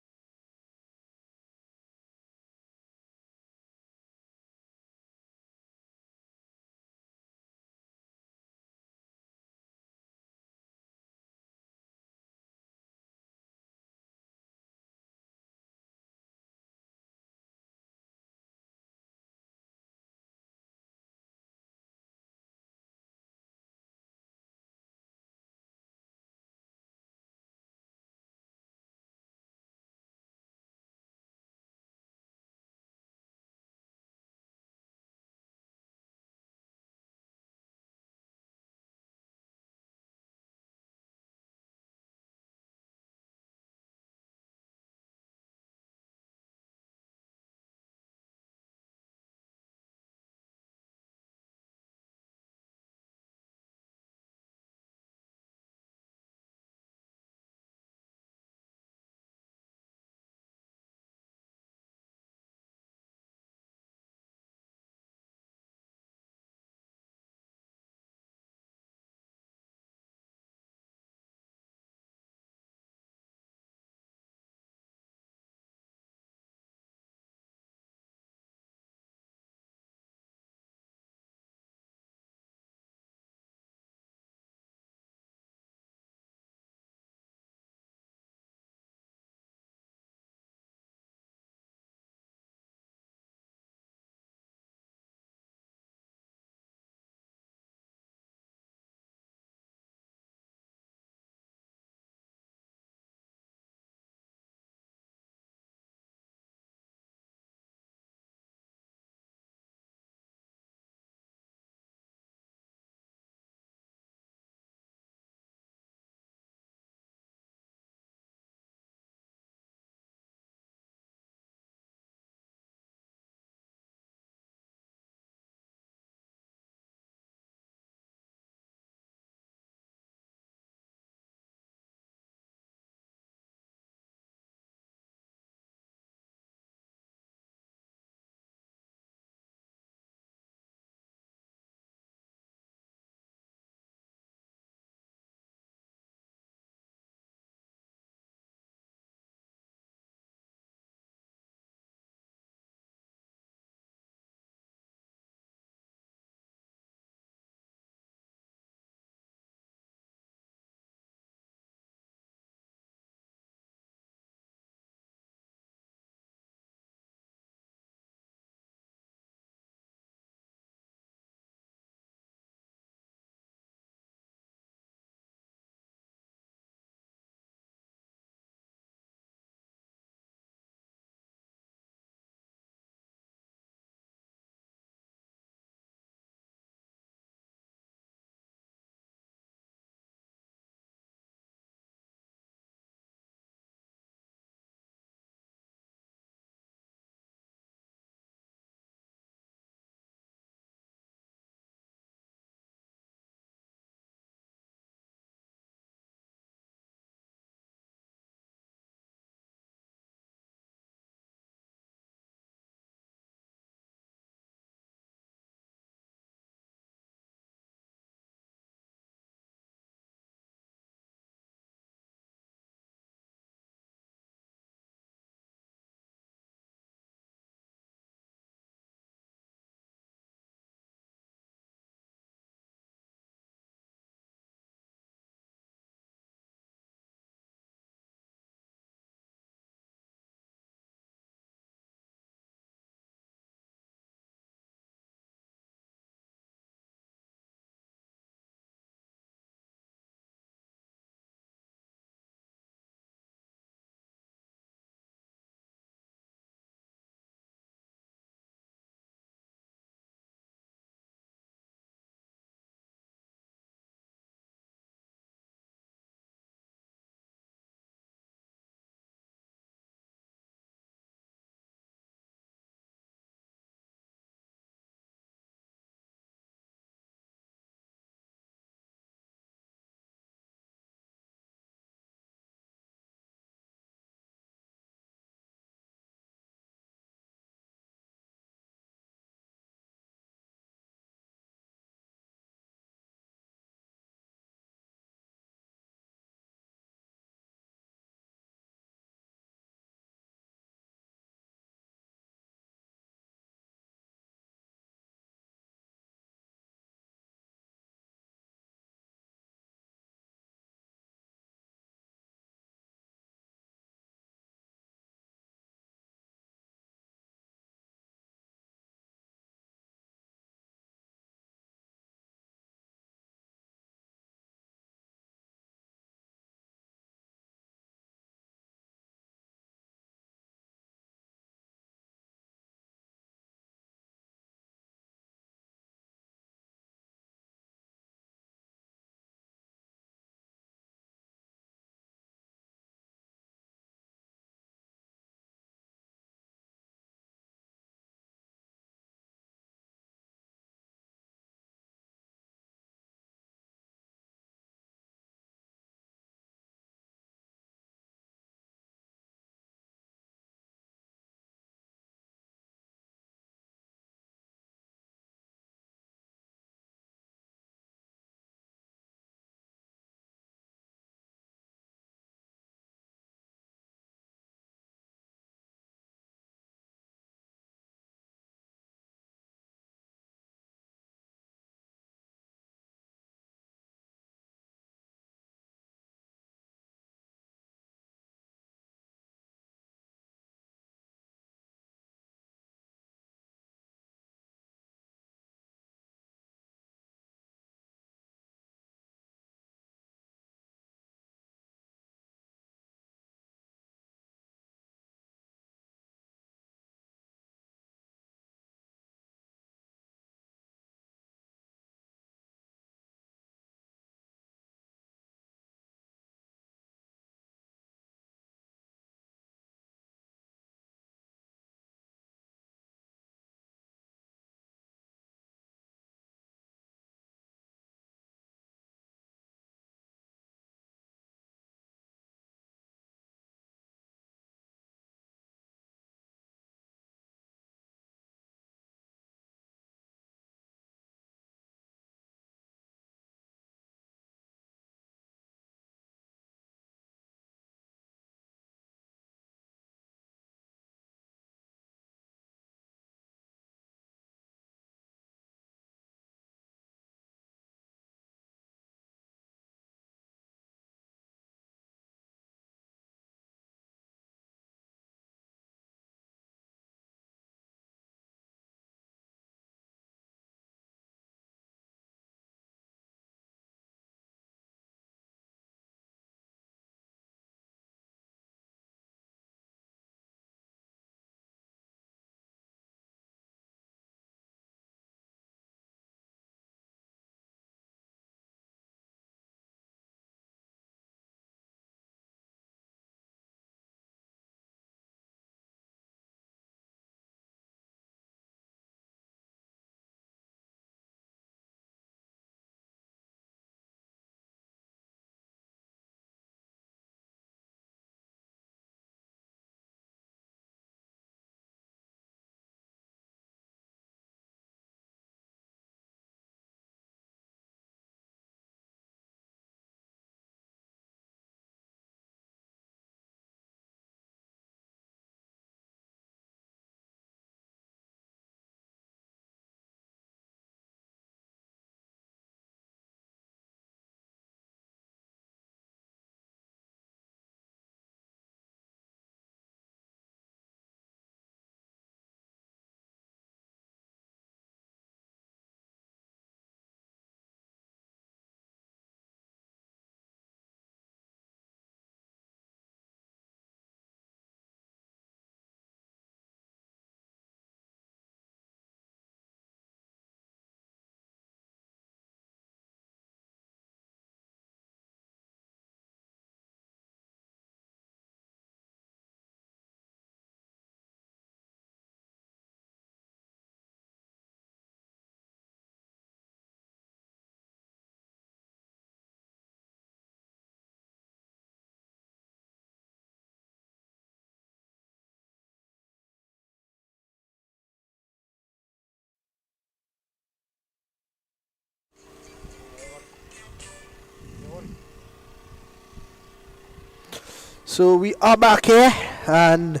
So we are back here, and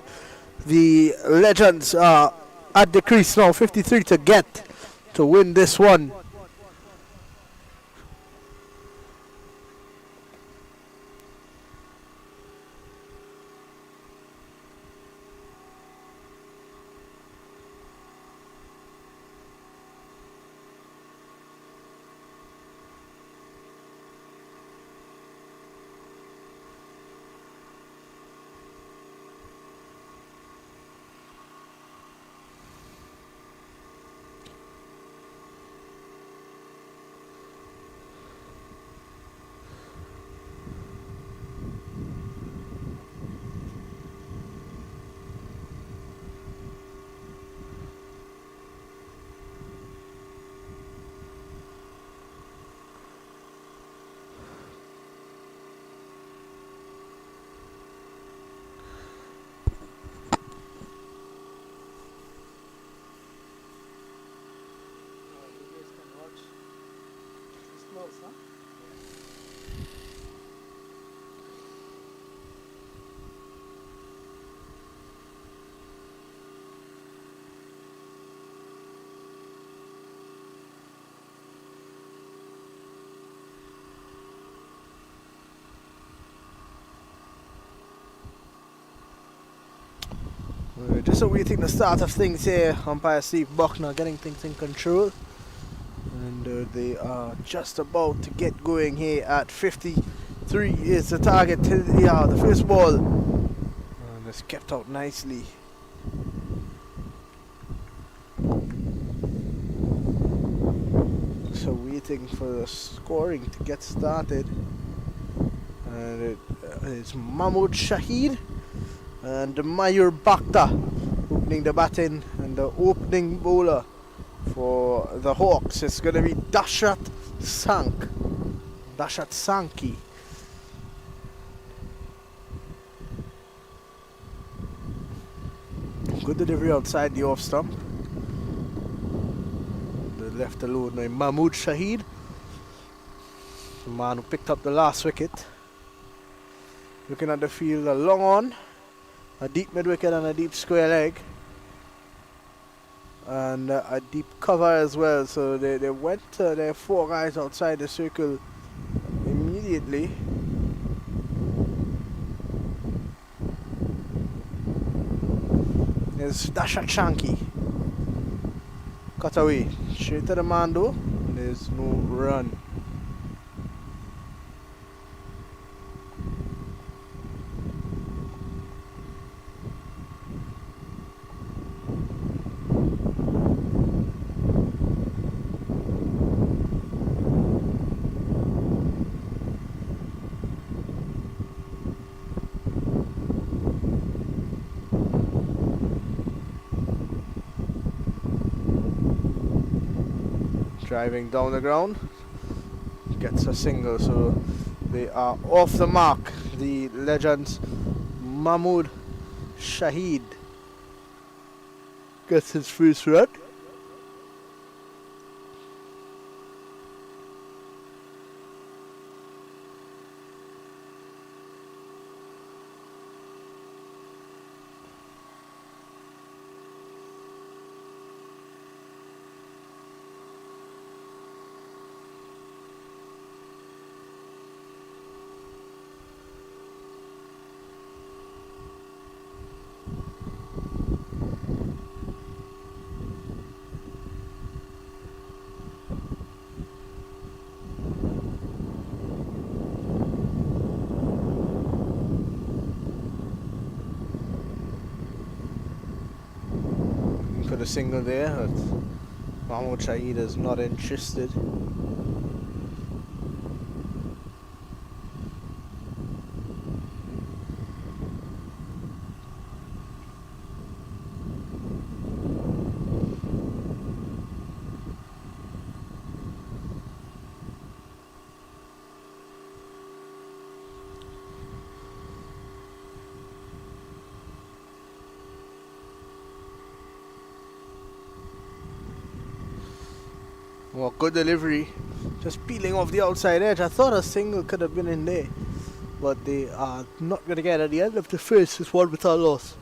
the legends are at the crease now. 53 to get to win this one. We're just awaiting the start of things here. Umpire Steve Buckner getting things in control. And they are just about to get going here at 53 is the target. The first ball. And it's kept out nicely. So waiting for the scoring to get started. And it's Mahmoud Shahid and Mayur Bakhta opening the batting, and the opening bowler for the Hawks is going to be Dashat Sankey. Good delivery outside the off stump. The left alone by Mahmoud Shahid, the man who picked up the last wicket. Looking at the field, a long on, a deep mid wicket and a deep square leg, and a deep cover as well. So they went their 4 guys outside the circle immediately. There's Dashat Sankey. Cut away. Straight to the man though. There's no run. Driving down the ground, gets a single, so they are off the mark. The legends. Mahmoud Shahid gets his first run. A single there, but Mahmoud Shahid is not interested. Well, good delivery. Just peeling off the outside edge. I thought a single could have been in there. but they are not going to get at the end of the first. It's one without loss.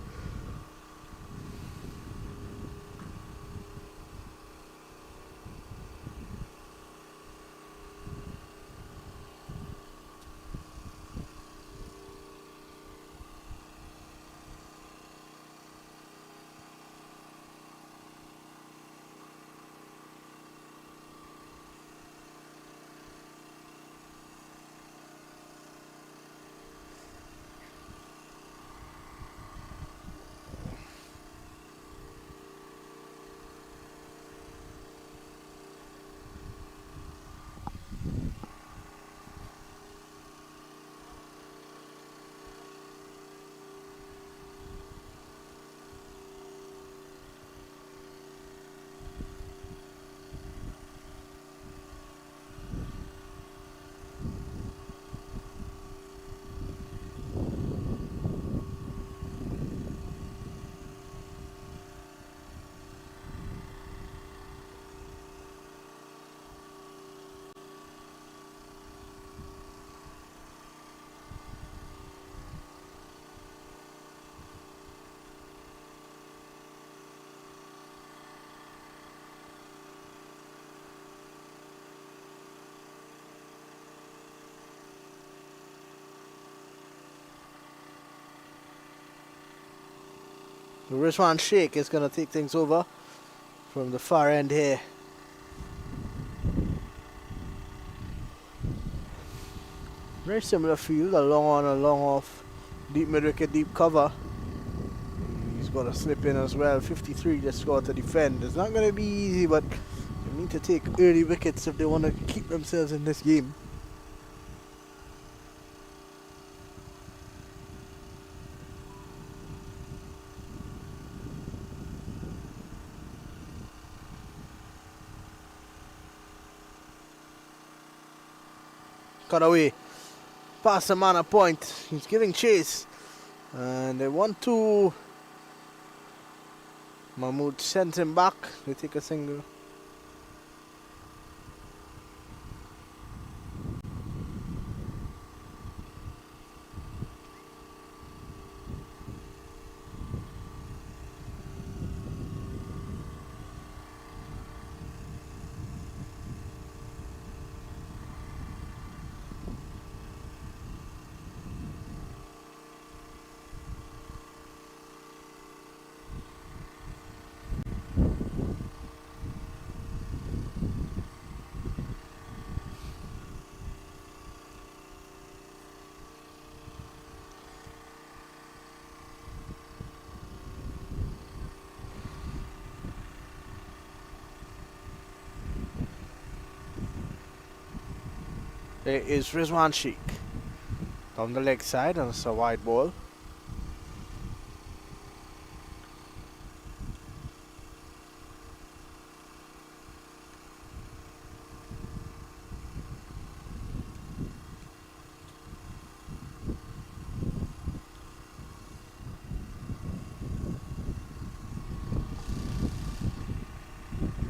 The Rizwan Sheikh is going to take things over from the far end here. Very similar field, a long on, a long off, deep mid wicket, deep cover. He's going to slip in as well. 53 just scored to defend. It's not going to be easy, but they need to take early wickets if they want to keep themselves in this game. Cut away. Past the man a point. He's giving chase. And they want to. Mahmood sends him back. They take a single. There is Rizwan Sheikh down the leg side, and it's a wide ball.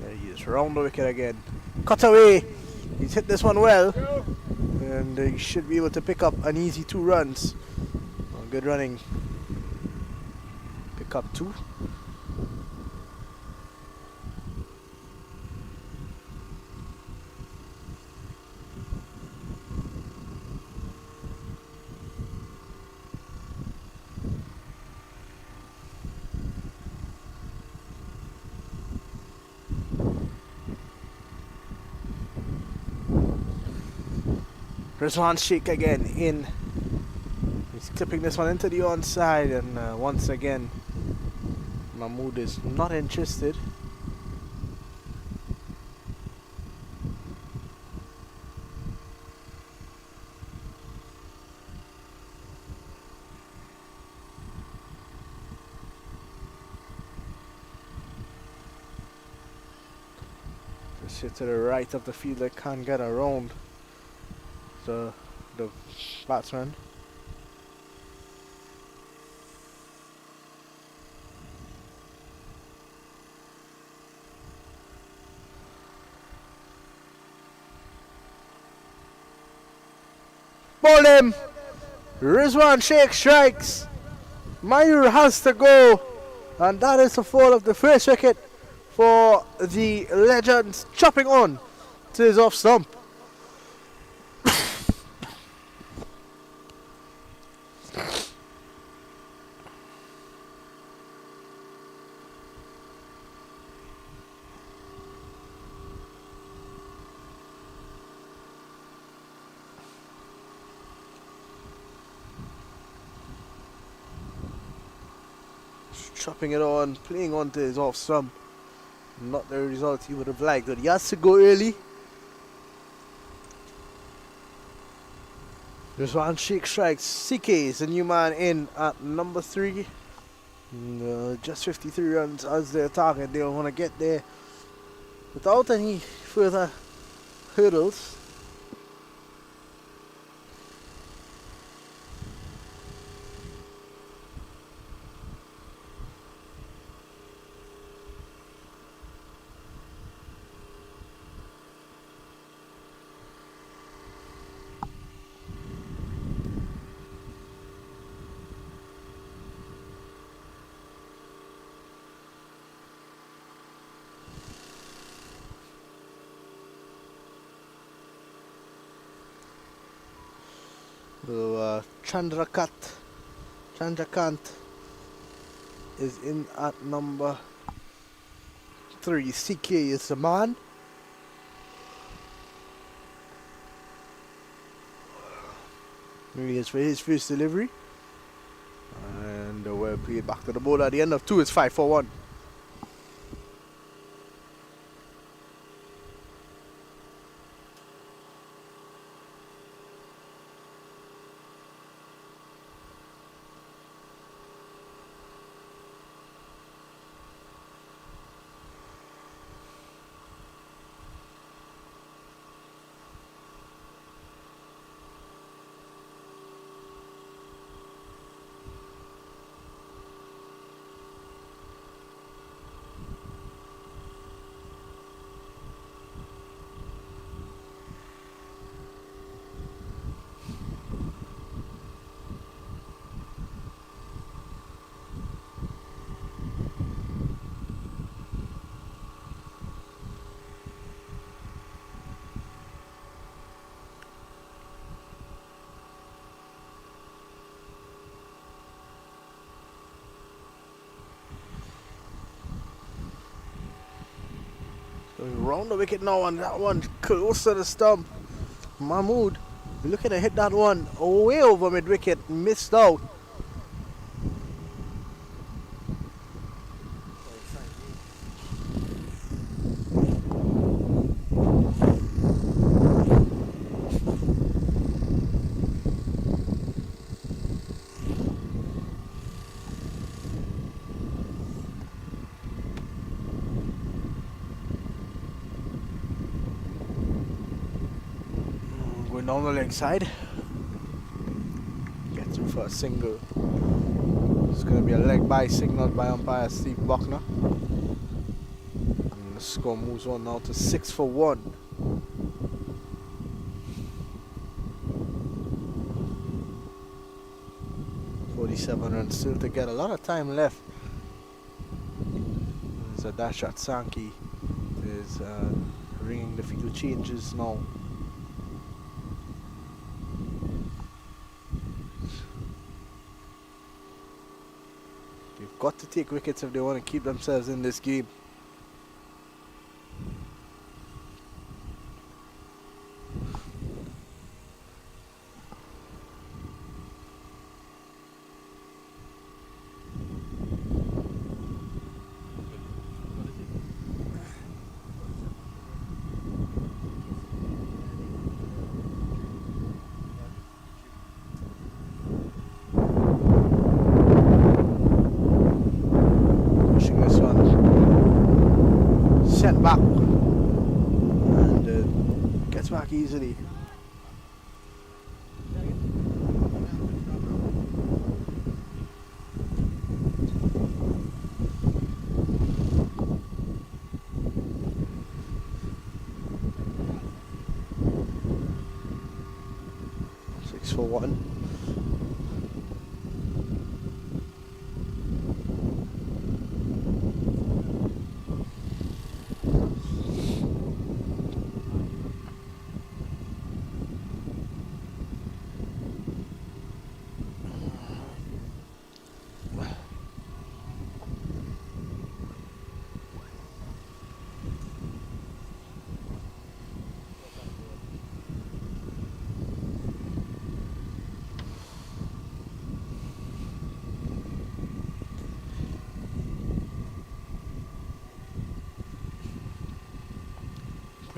There he is, round the wicket again. Cut away. He's hit this one well. And he should be able to pick up an easy 2 runs. Oh, good running. Pick up 2. Rizwan Sheikh again in. He's clipping this one into the onside, and once again Mahmood is not interested. Just hit to the right of the field, they can't get around the batsman. Ball him! Rizwan Sheikh strikes. Mayur has to go. And that is the fall of the first wicket for the Legends, chopping on to his off stump. Chopping it on, playing onto his off stump. Not the result he would have liked, but he has to go early. Rizwan Sheikh strikes. CK is the new man in at number 3. Just 53 runs as their target. They want to get there without any further hurdles. So Chandrakant is in at number 3. CK is the man. Here he is for his first delivery. And we'll play it back to the ball at the end of 2. It's 5 for 1. Going round the wicket now, and that one close to the stump. Mahmood looking to hit that one way over mid wicket, missed out. Down the leg side, gets him for a single. It's going to be a leg by signaled by umpire Steve Buckner, and the score moves on now to 6 for 1. .47 runs still to get, a lot of time left. There's a dash at Sankey is ringing the field changes now. Got to take wickets if they want to keep themselves in this game. Back and gets back easily. For 1.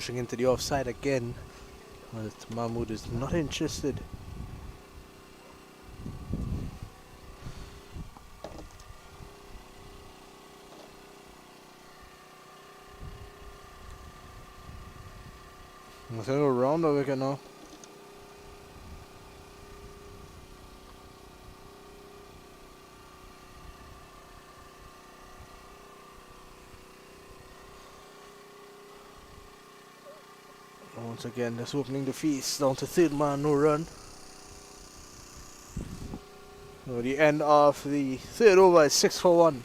Pushing into the offside again. But Mahmoud is not interested. Let's go around the wicket now. Once again, that's opening the feast down to third man, no run. So the end of the third over is 6 for 1.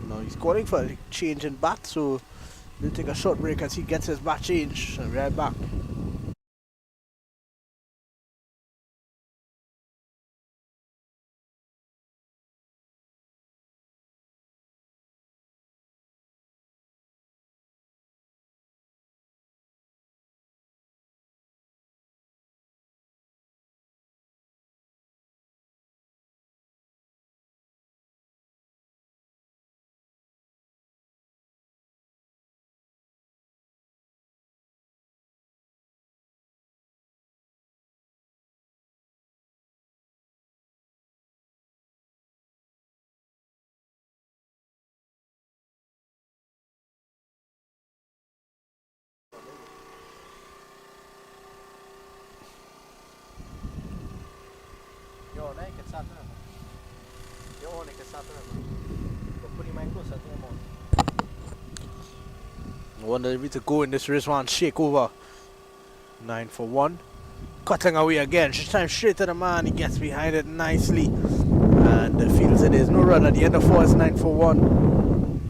Now he's calling for a change in bat, so we'll take a short break as he gets his bat change and right back. I wonder if we to go in this Rizwan shake over. 9 for 1. Cutting away again. She time straight to the man. He gets behind it nicely. And feels it is no run at the end of 4. It's 9 for 1.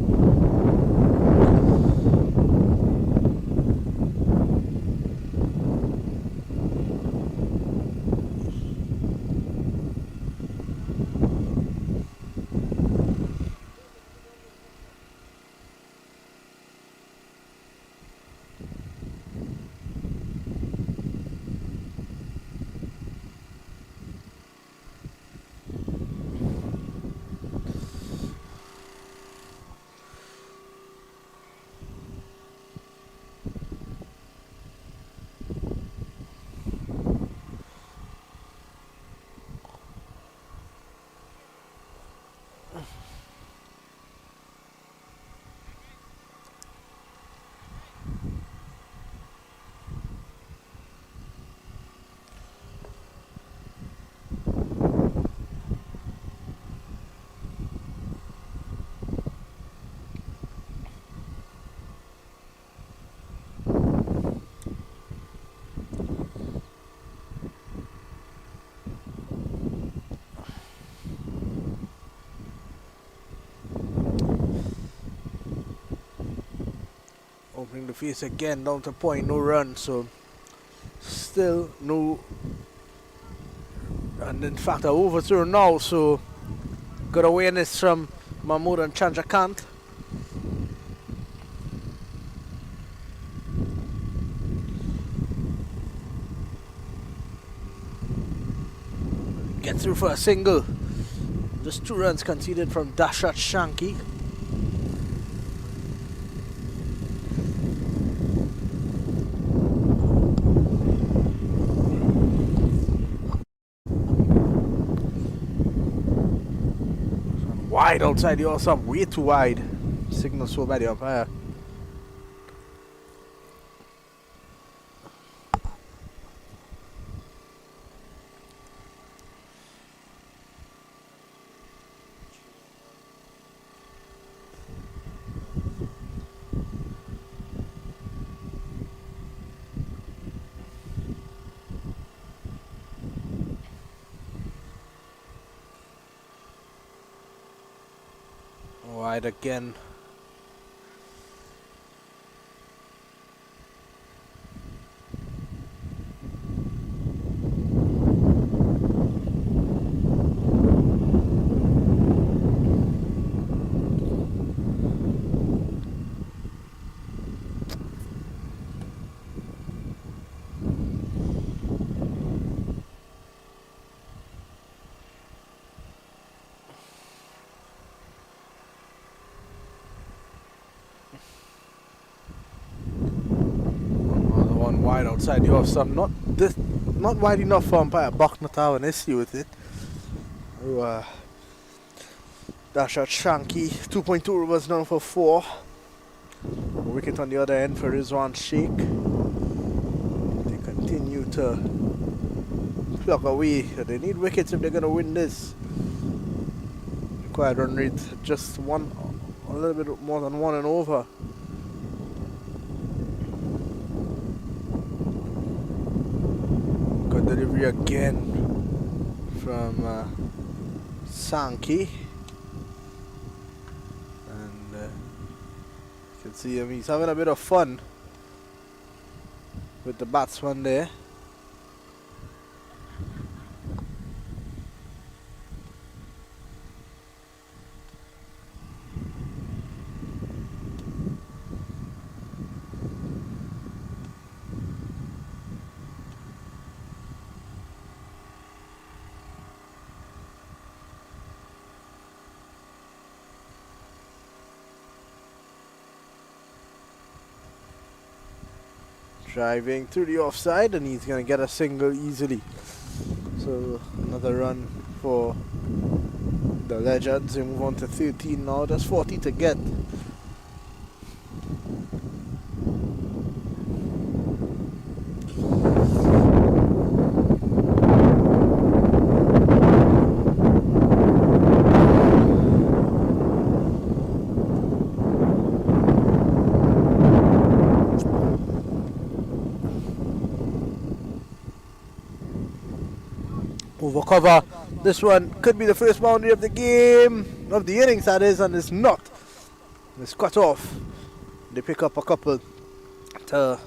Opening the face again, down to point, no run, so still no. And in fact, a overthrow now, so good awareness from Mahmood and Chandrakant. Get through for a single. Just 2 runs conceded from Dashrat Shanky. Wide outside the off-stump, way too wide. Signal so by the umpire. Wide again. Wide outside the off stump, not wide enough for umpire Buckner to have an issue with it. Dashrat Shanky, 2.2 was down for 4. Wicket on the other end for Rizwan Sheikh. They continue to plug away. They need wickets if they're going to win this. Required run rate just one, a little bit more than 1 and over. Delivery again from Sankey, and you can see him, he's having a bit of fun with the batsman there. Driving through the offside, and he's going to get a single easily. So another run for the Legends. They move on to 13 now. There's 40 to get. Over cover. This one could be the first boundary of the game, of the innings that is, and it's not. It's cut off. They pick up a couple to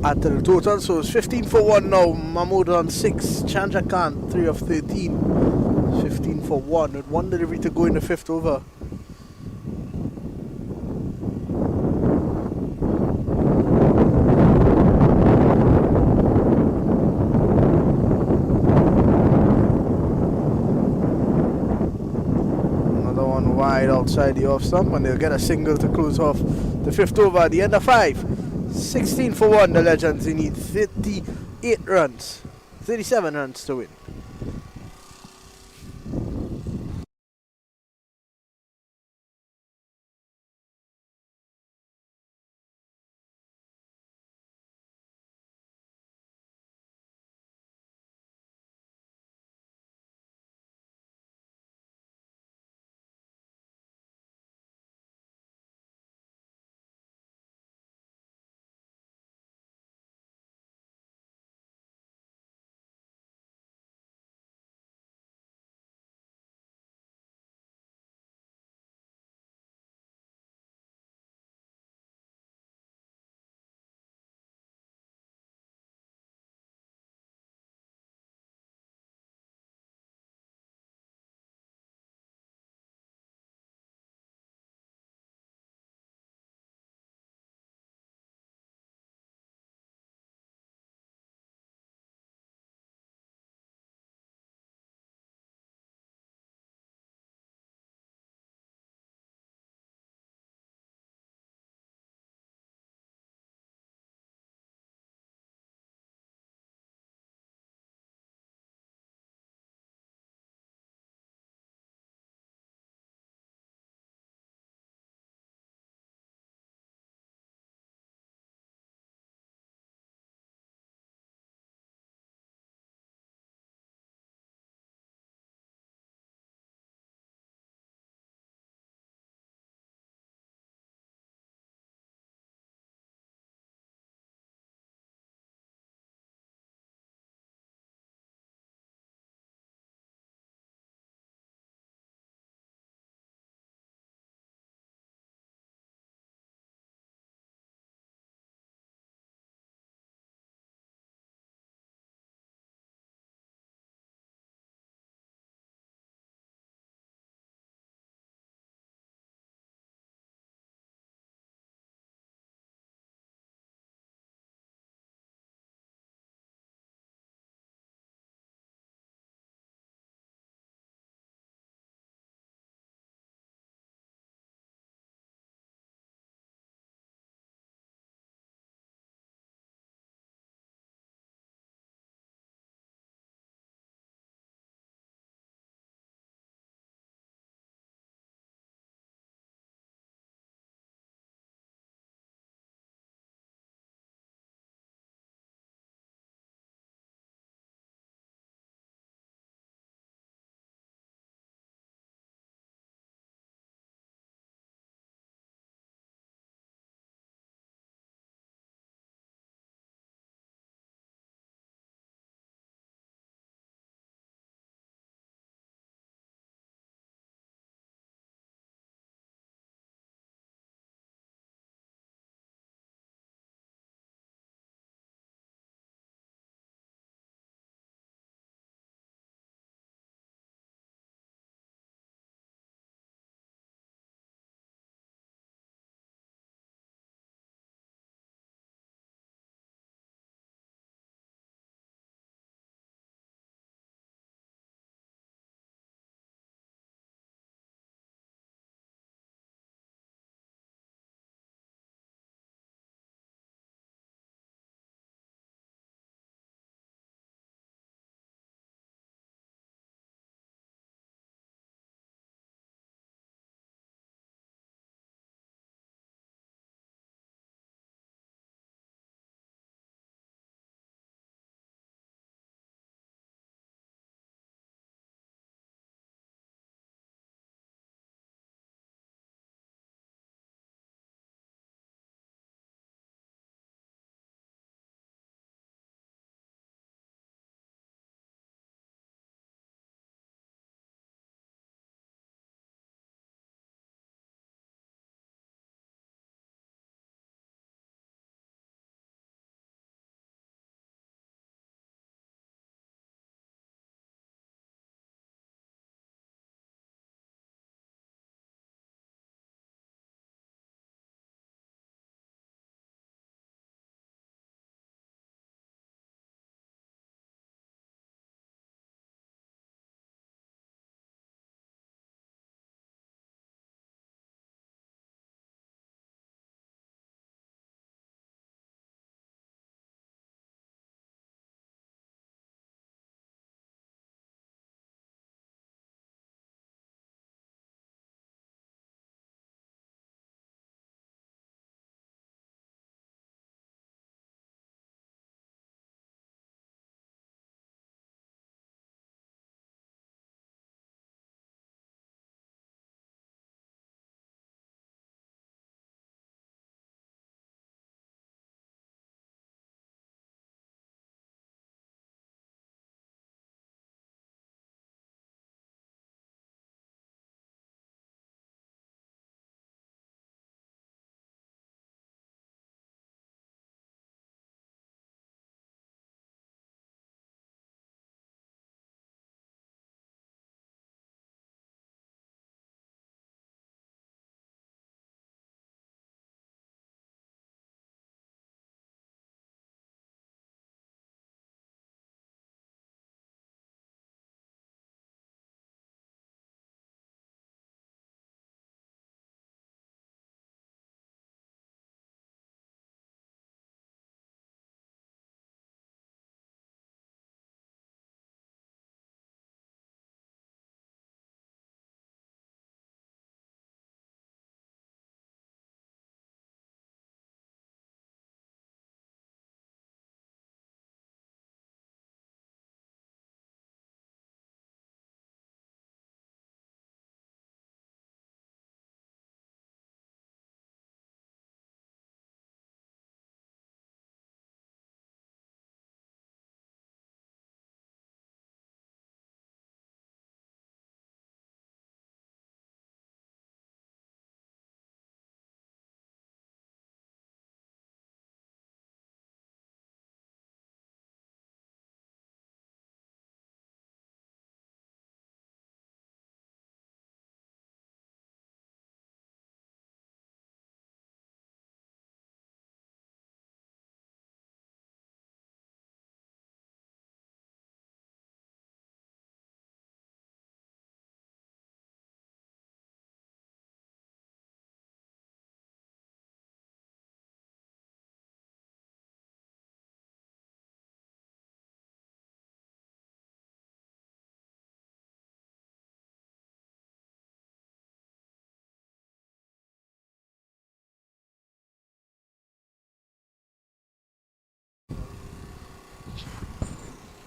add to the total, so it's 15 for 1 now. Mahmood on 6, Chandrakant 3 of 13. 15 for 1 with 1 delivery to go in the 5th over. Wide outside the off stump, and they'll get a single to close off the 5th over at the end of 5. 16 for 1, the Legends. They need 37 runs to win.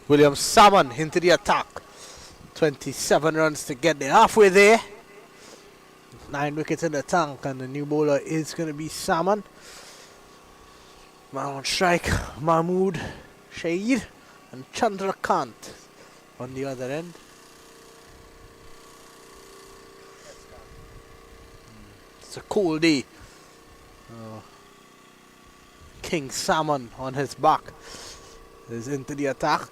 Williams Salmon into the attack. 27 runs to get there. Halfway there. 9 wickets in the tank, and the new bowler is going to be Salmon. Man on strike, Mahmood, Shahid, and Chandrakant on the other end. It's a cool day. King Salmon on his back is into the attack.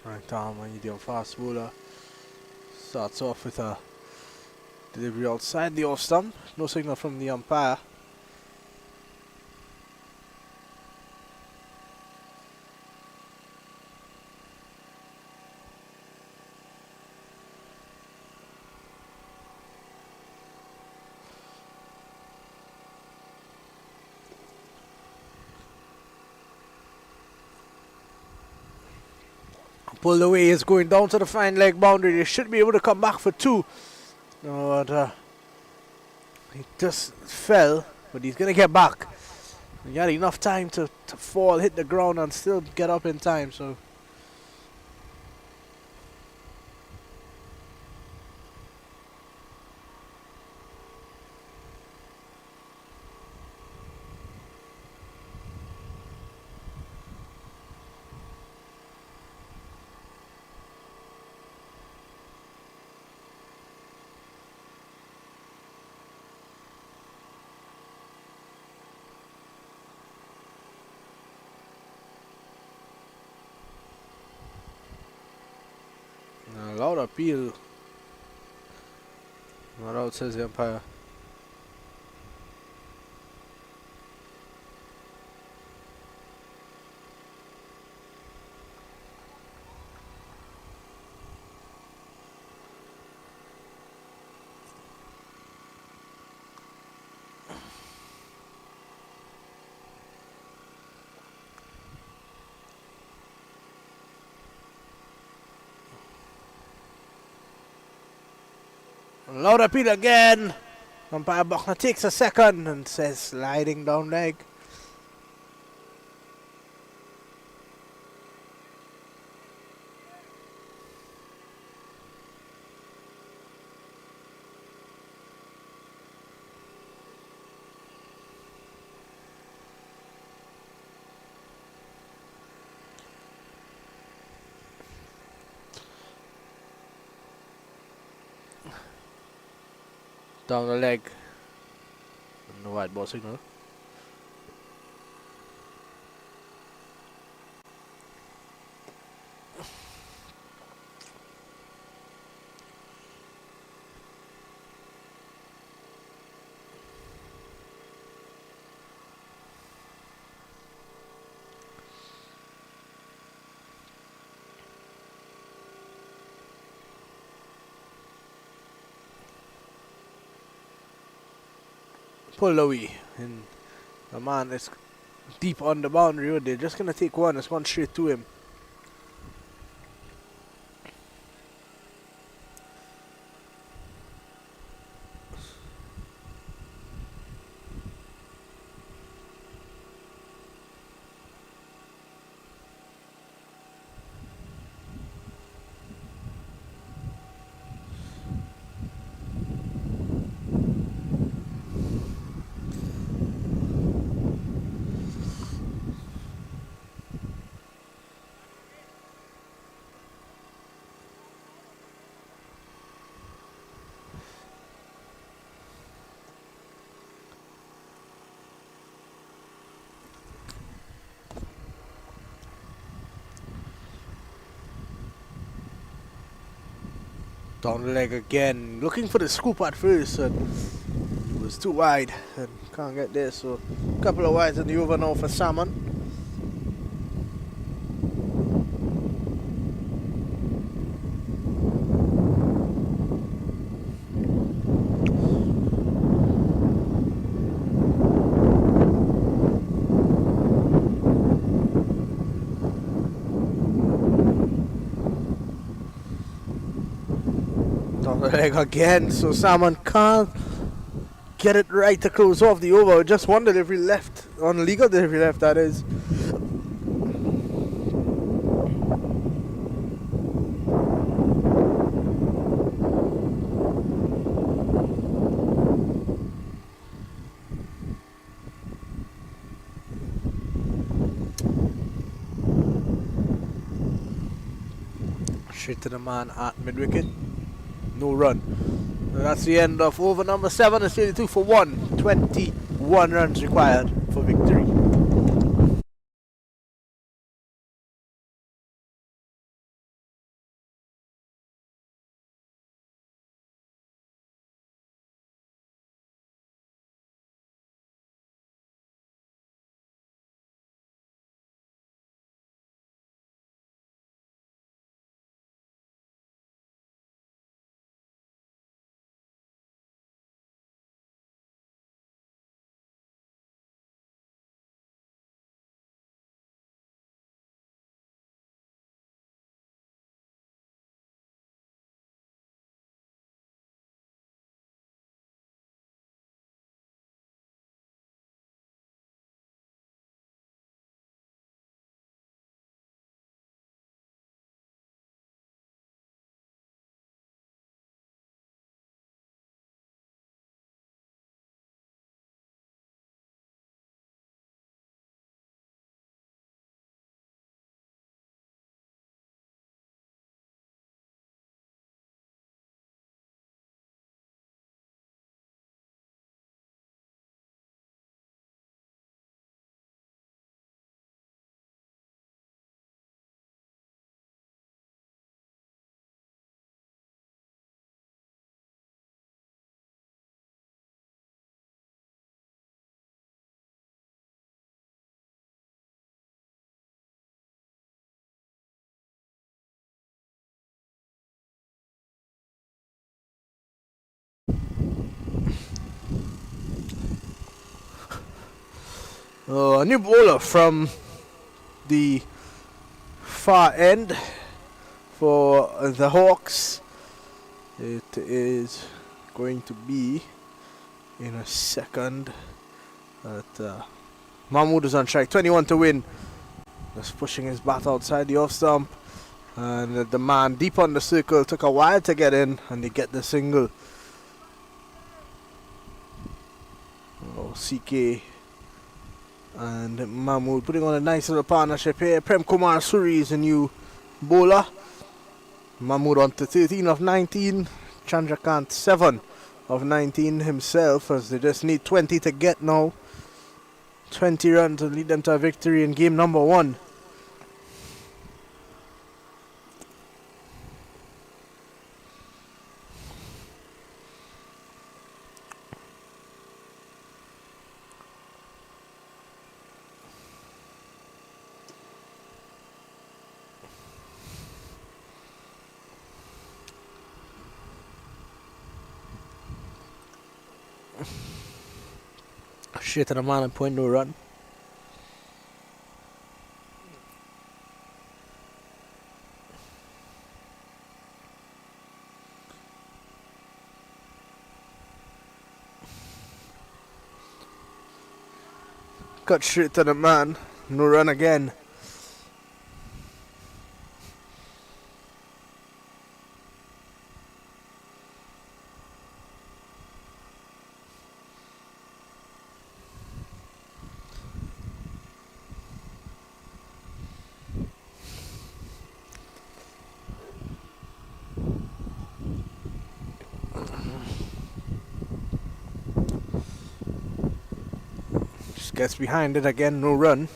Right arm, medium fast bowler. Starts off with a delivery outside the off stump. No signal from the umpire. Pulled away, is going down to the fine leg boundary. They should be able to come back for 2. No, but he just fell, but he's going to get back. He had enough time to fall, hit the ground, and still get up in time. So a loud appeal. Not out, says the umpire. Loud appeal again. Umpire Buckner takes a second and says sliding down leg. Down the leg. No white ball signal. Pull away, and the man is deep on the boundary. They're just gonna take one. It's gone straight to him. Down the leg again, looking for the scoop at first, and it was too wide and can't get there. So a couple of wides in the over now for Salmon. Down the leg again, so Salmon can't get it right to close off the over. I just wondered if he left on legal delivery left, that is. Straight to the man at mid-wicket. No run. So that's the end of over number 7. It's 32 for 1. 21 runs required for victory. A new bowler from the far end for the Hawks. It is going to be in a second. But Mahmood is on strike. 21 to win. Just pushing his bat outside the off stump. And the man deep on the circle took a while to get in, and they get the single. Oh, CK and Mahmood putting on a nice little partnership here. Prem Kumar Suri is a new bowler. Mahmood on to 13 of 19. Chandrakant 7 of 19 himself, as they just need 20 to get now. 20 runs to lead them to a victory in game number 1. Straight to the man and point, no run. Cut straight to the man, no run again. Gets behind it again, no run.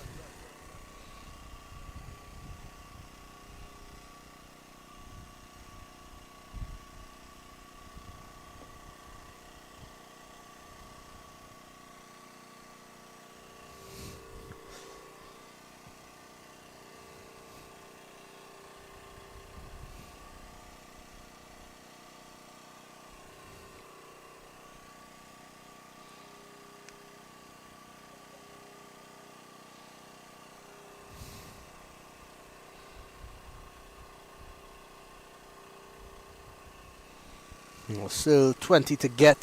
Still 20 to get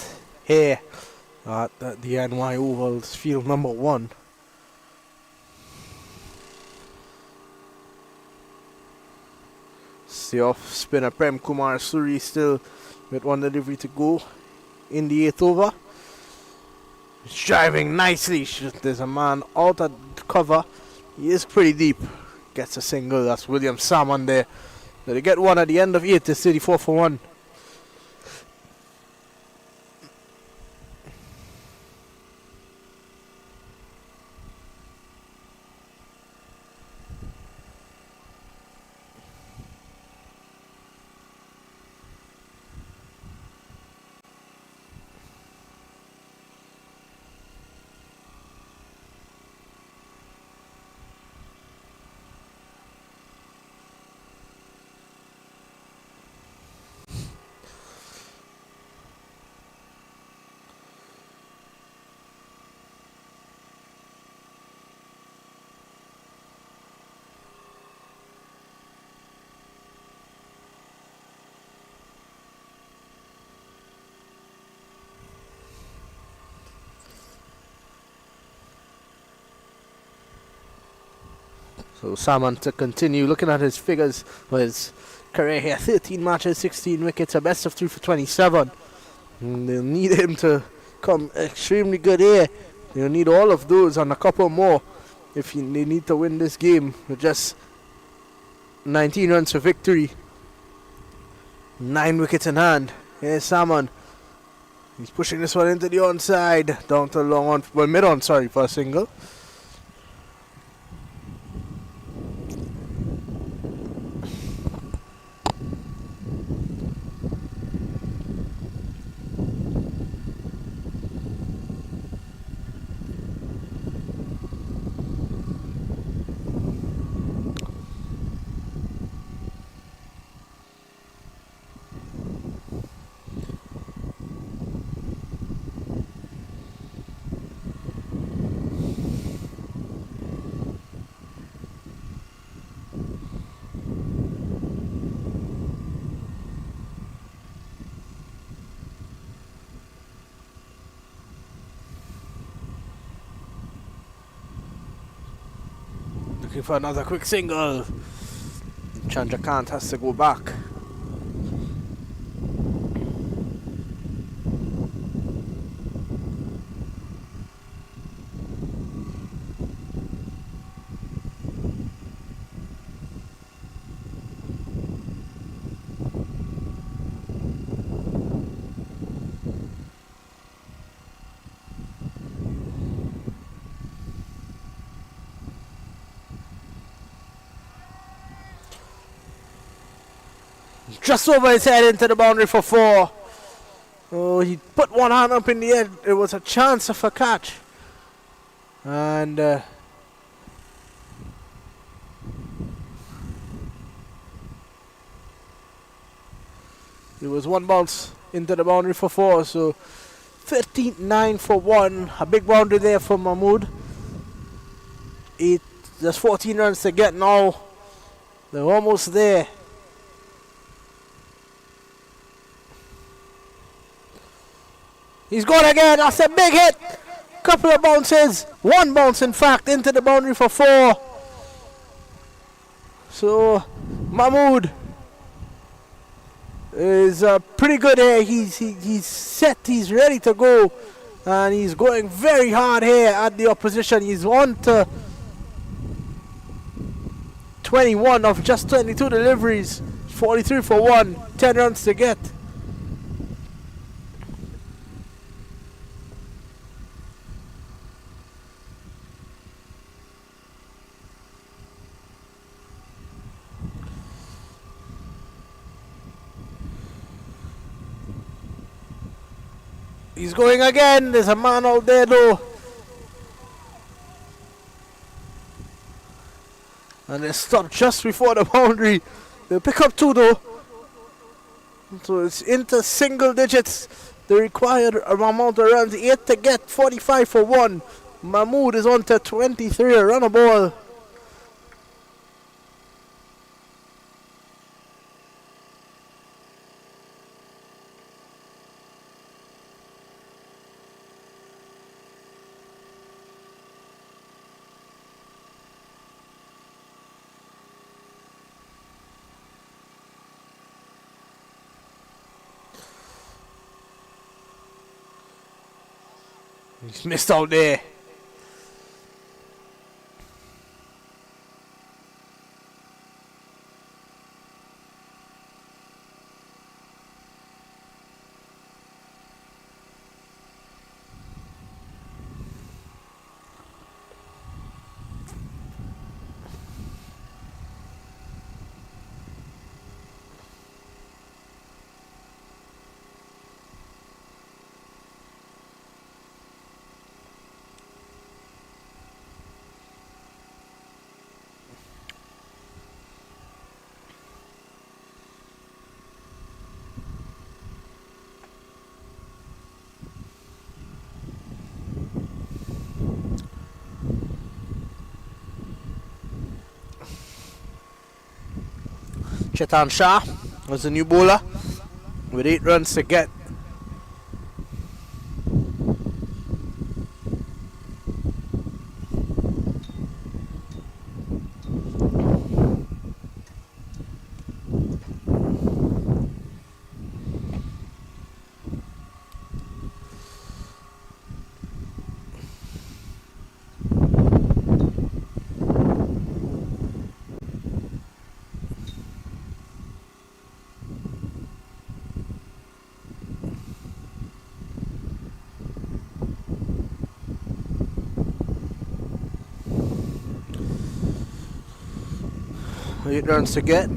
here at the NY Ovals, field number 1. It's the off spinner Prem Kumar Suri still with one delivery to go in the 8th over. He's driving nicely. There's a man out of cover. He is pretty deep. Gets a single. That's William Salmon there. They get one at the end of 8. It's 34 for 1. So Salmon to continue looking at his figures for his career here. 13 matches, 16 wickets, a best of 3 for 27. And they'll need him to come extremely good here. They'll need all of those and a couple more if they need to win this game with just 19 runs for victory. 9 wickets in hand. Here's Salmon. He's pushing this one into the onside. Down to long on, well, mid on, sorry, for a single. Looking for another quick single. Chandrakant has to go back. Just over his head into the boundary for 4. Oh, he put one hand up in the air. It was a chance of a catch. And there was one bounce into the boundary for 4. So 13-9 for 1. A big boundary there for Mahmood. There's 14 runs to get now. They're almost there. He's gone again. That's a big hit. Couple of bounces. One bounce, in fact, into the boundary for 4. So, Mahmood is pretty good here. He's set. He's ready to go. And he's going very hard here at the opposition. He's on to 21 of just 22 deliveries. 43 for 1. 10 runs to get. He's going again. There's a man out there though. And they stop just before the boundary. They'll pick up 2 though. So it's into single digits. The required amount of runs. 8 to get. 45 for 1. Mahmood is on to 23. A run a ball. He's missed out there. Chetan Shah was the new bowler with 8 runs to get. Eight runs to get.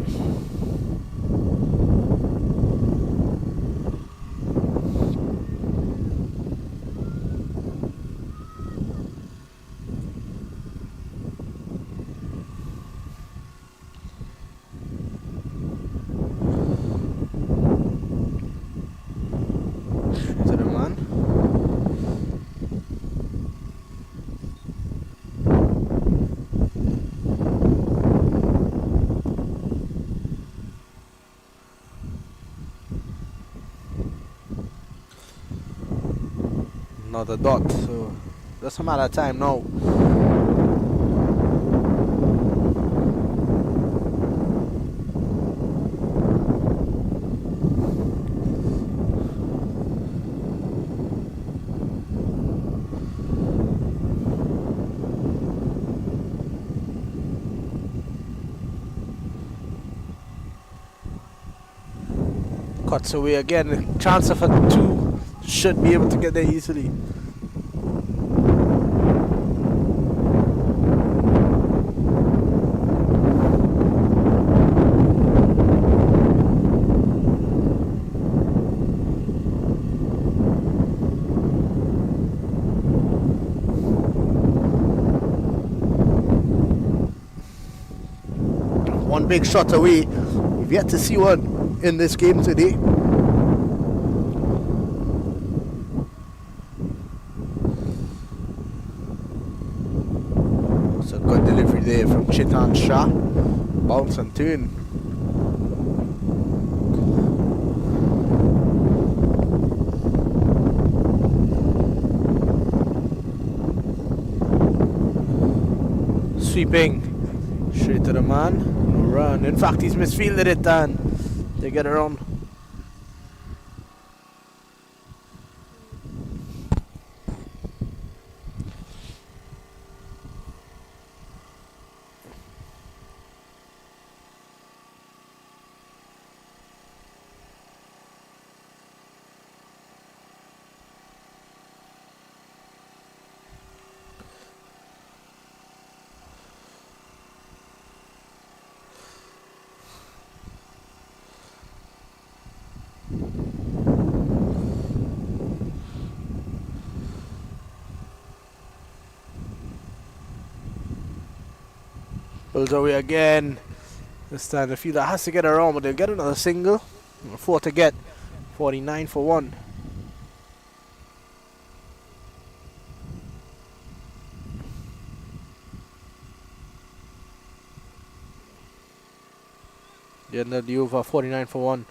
To the man. Another dot, so just a matter of time now. Cuts away again, chance of a 2, should be able to get there easily. One big shot away. We've yet to see one in this game today. It's a good delivery there from Chetan Shah. Bounce and turn. Sweeping straight to the man. No run. In fact, he's misfielded it and they get around. Pulls away again. This time the fielder has to get around, but they'll get another single. 4 to get. 49 for 1. The end of the over, 49 for 1.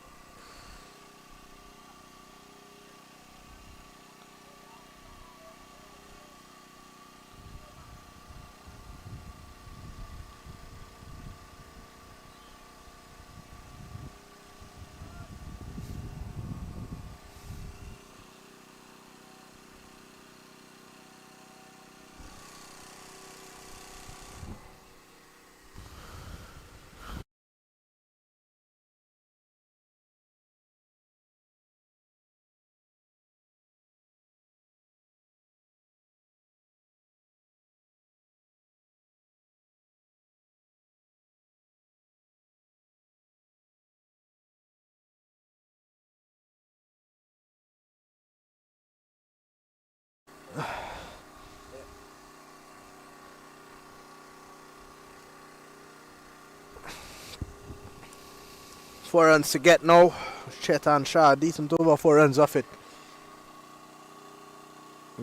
4 runs to get now. Chetan Shah, decent over 4 runs off it.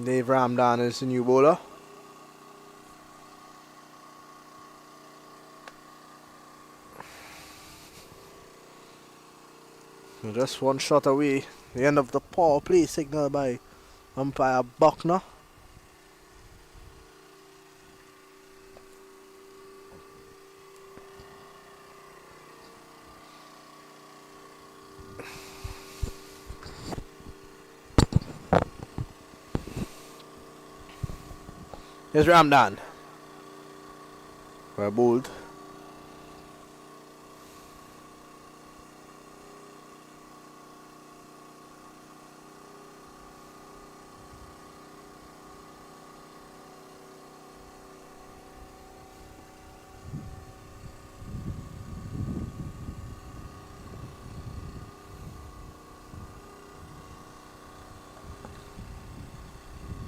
Dave Ramdan is the new bowler. Just one shot away. The end of the power play signal by umpire Buckner. Here's Ramdan. We're bowled.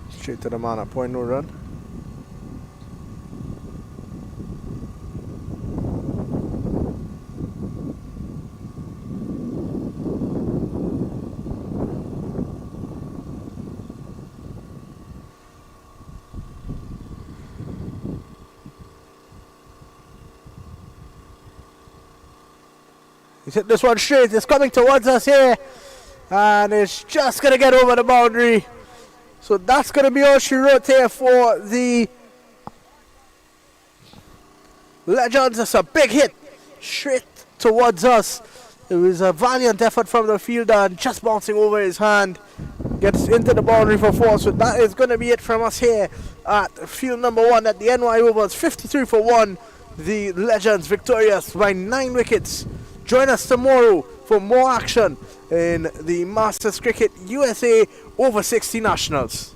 Straight to the man at point, no run. He's hit this one straight. It's coming towards us here. And it's just going to get over the boundary. So that's going to be all she wrote here for the Legends. It's a big hit straight towards us. It was a valiant effort from the fielder and just bouncing over his hand. Gets into the boundary for 4. So that is going to be it from us here at field number 1 at the NY Ovals. 53 for 1. The Legends victorious by 9 wickets. Join us tomorrow for more action in the Masters Cricket USA over 60 Nationals.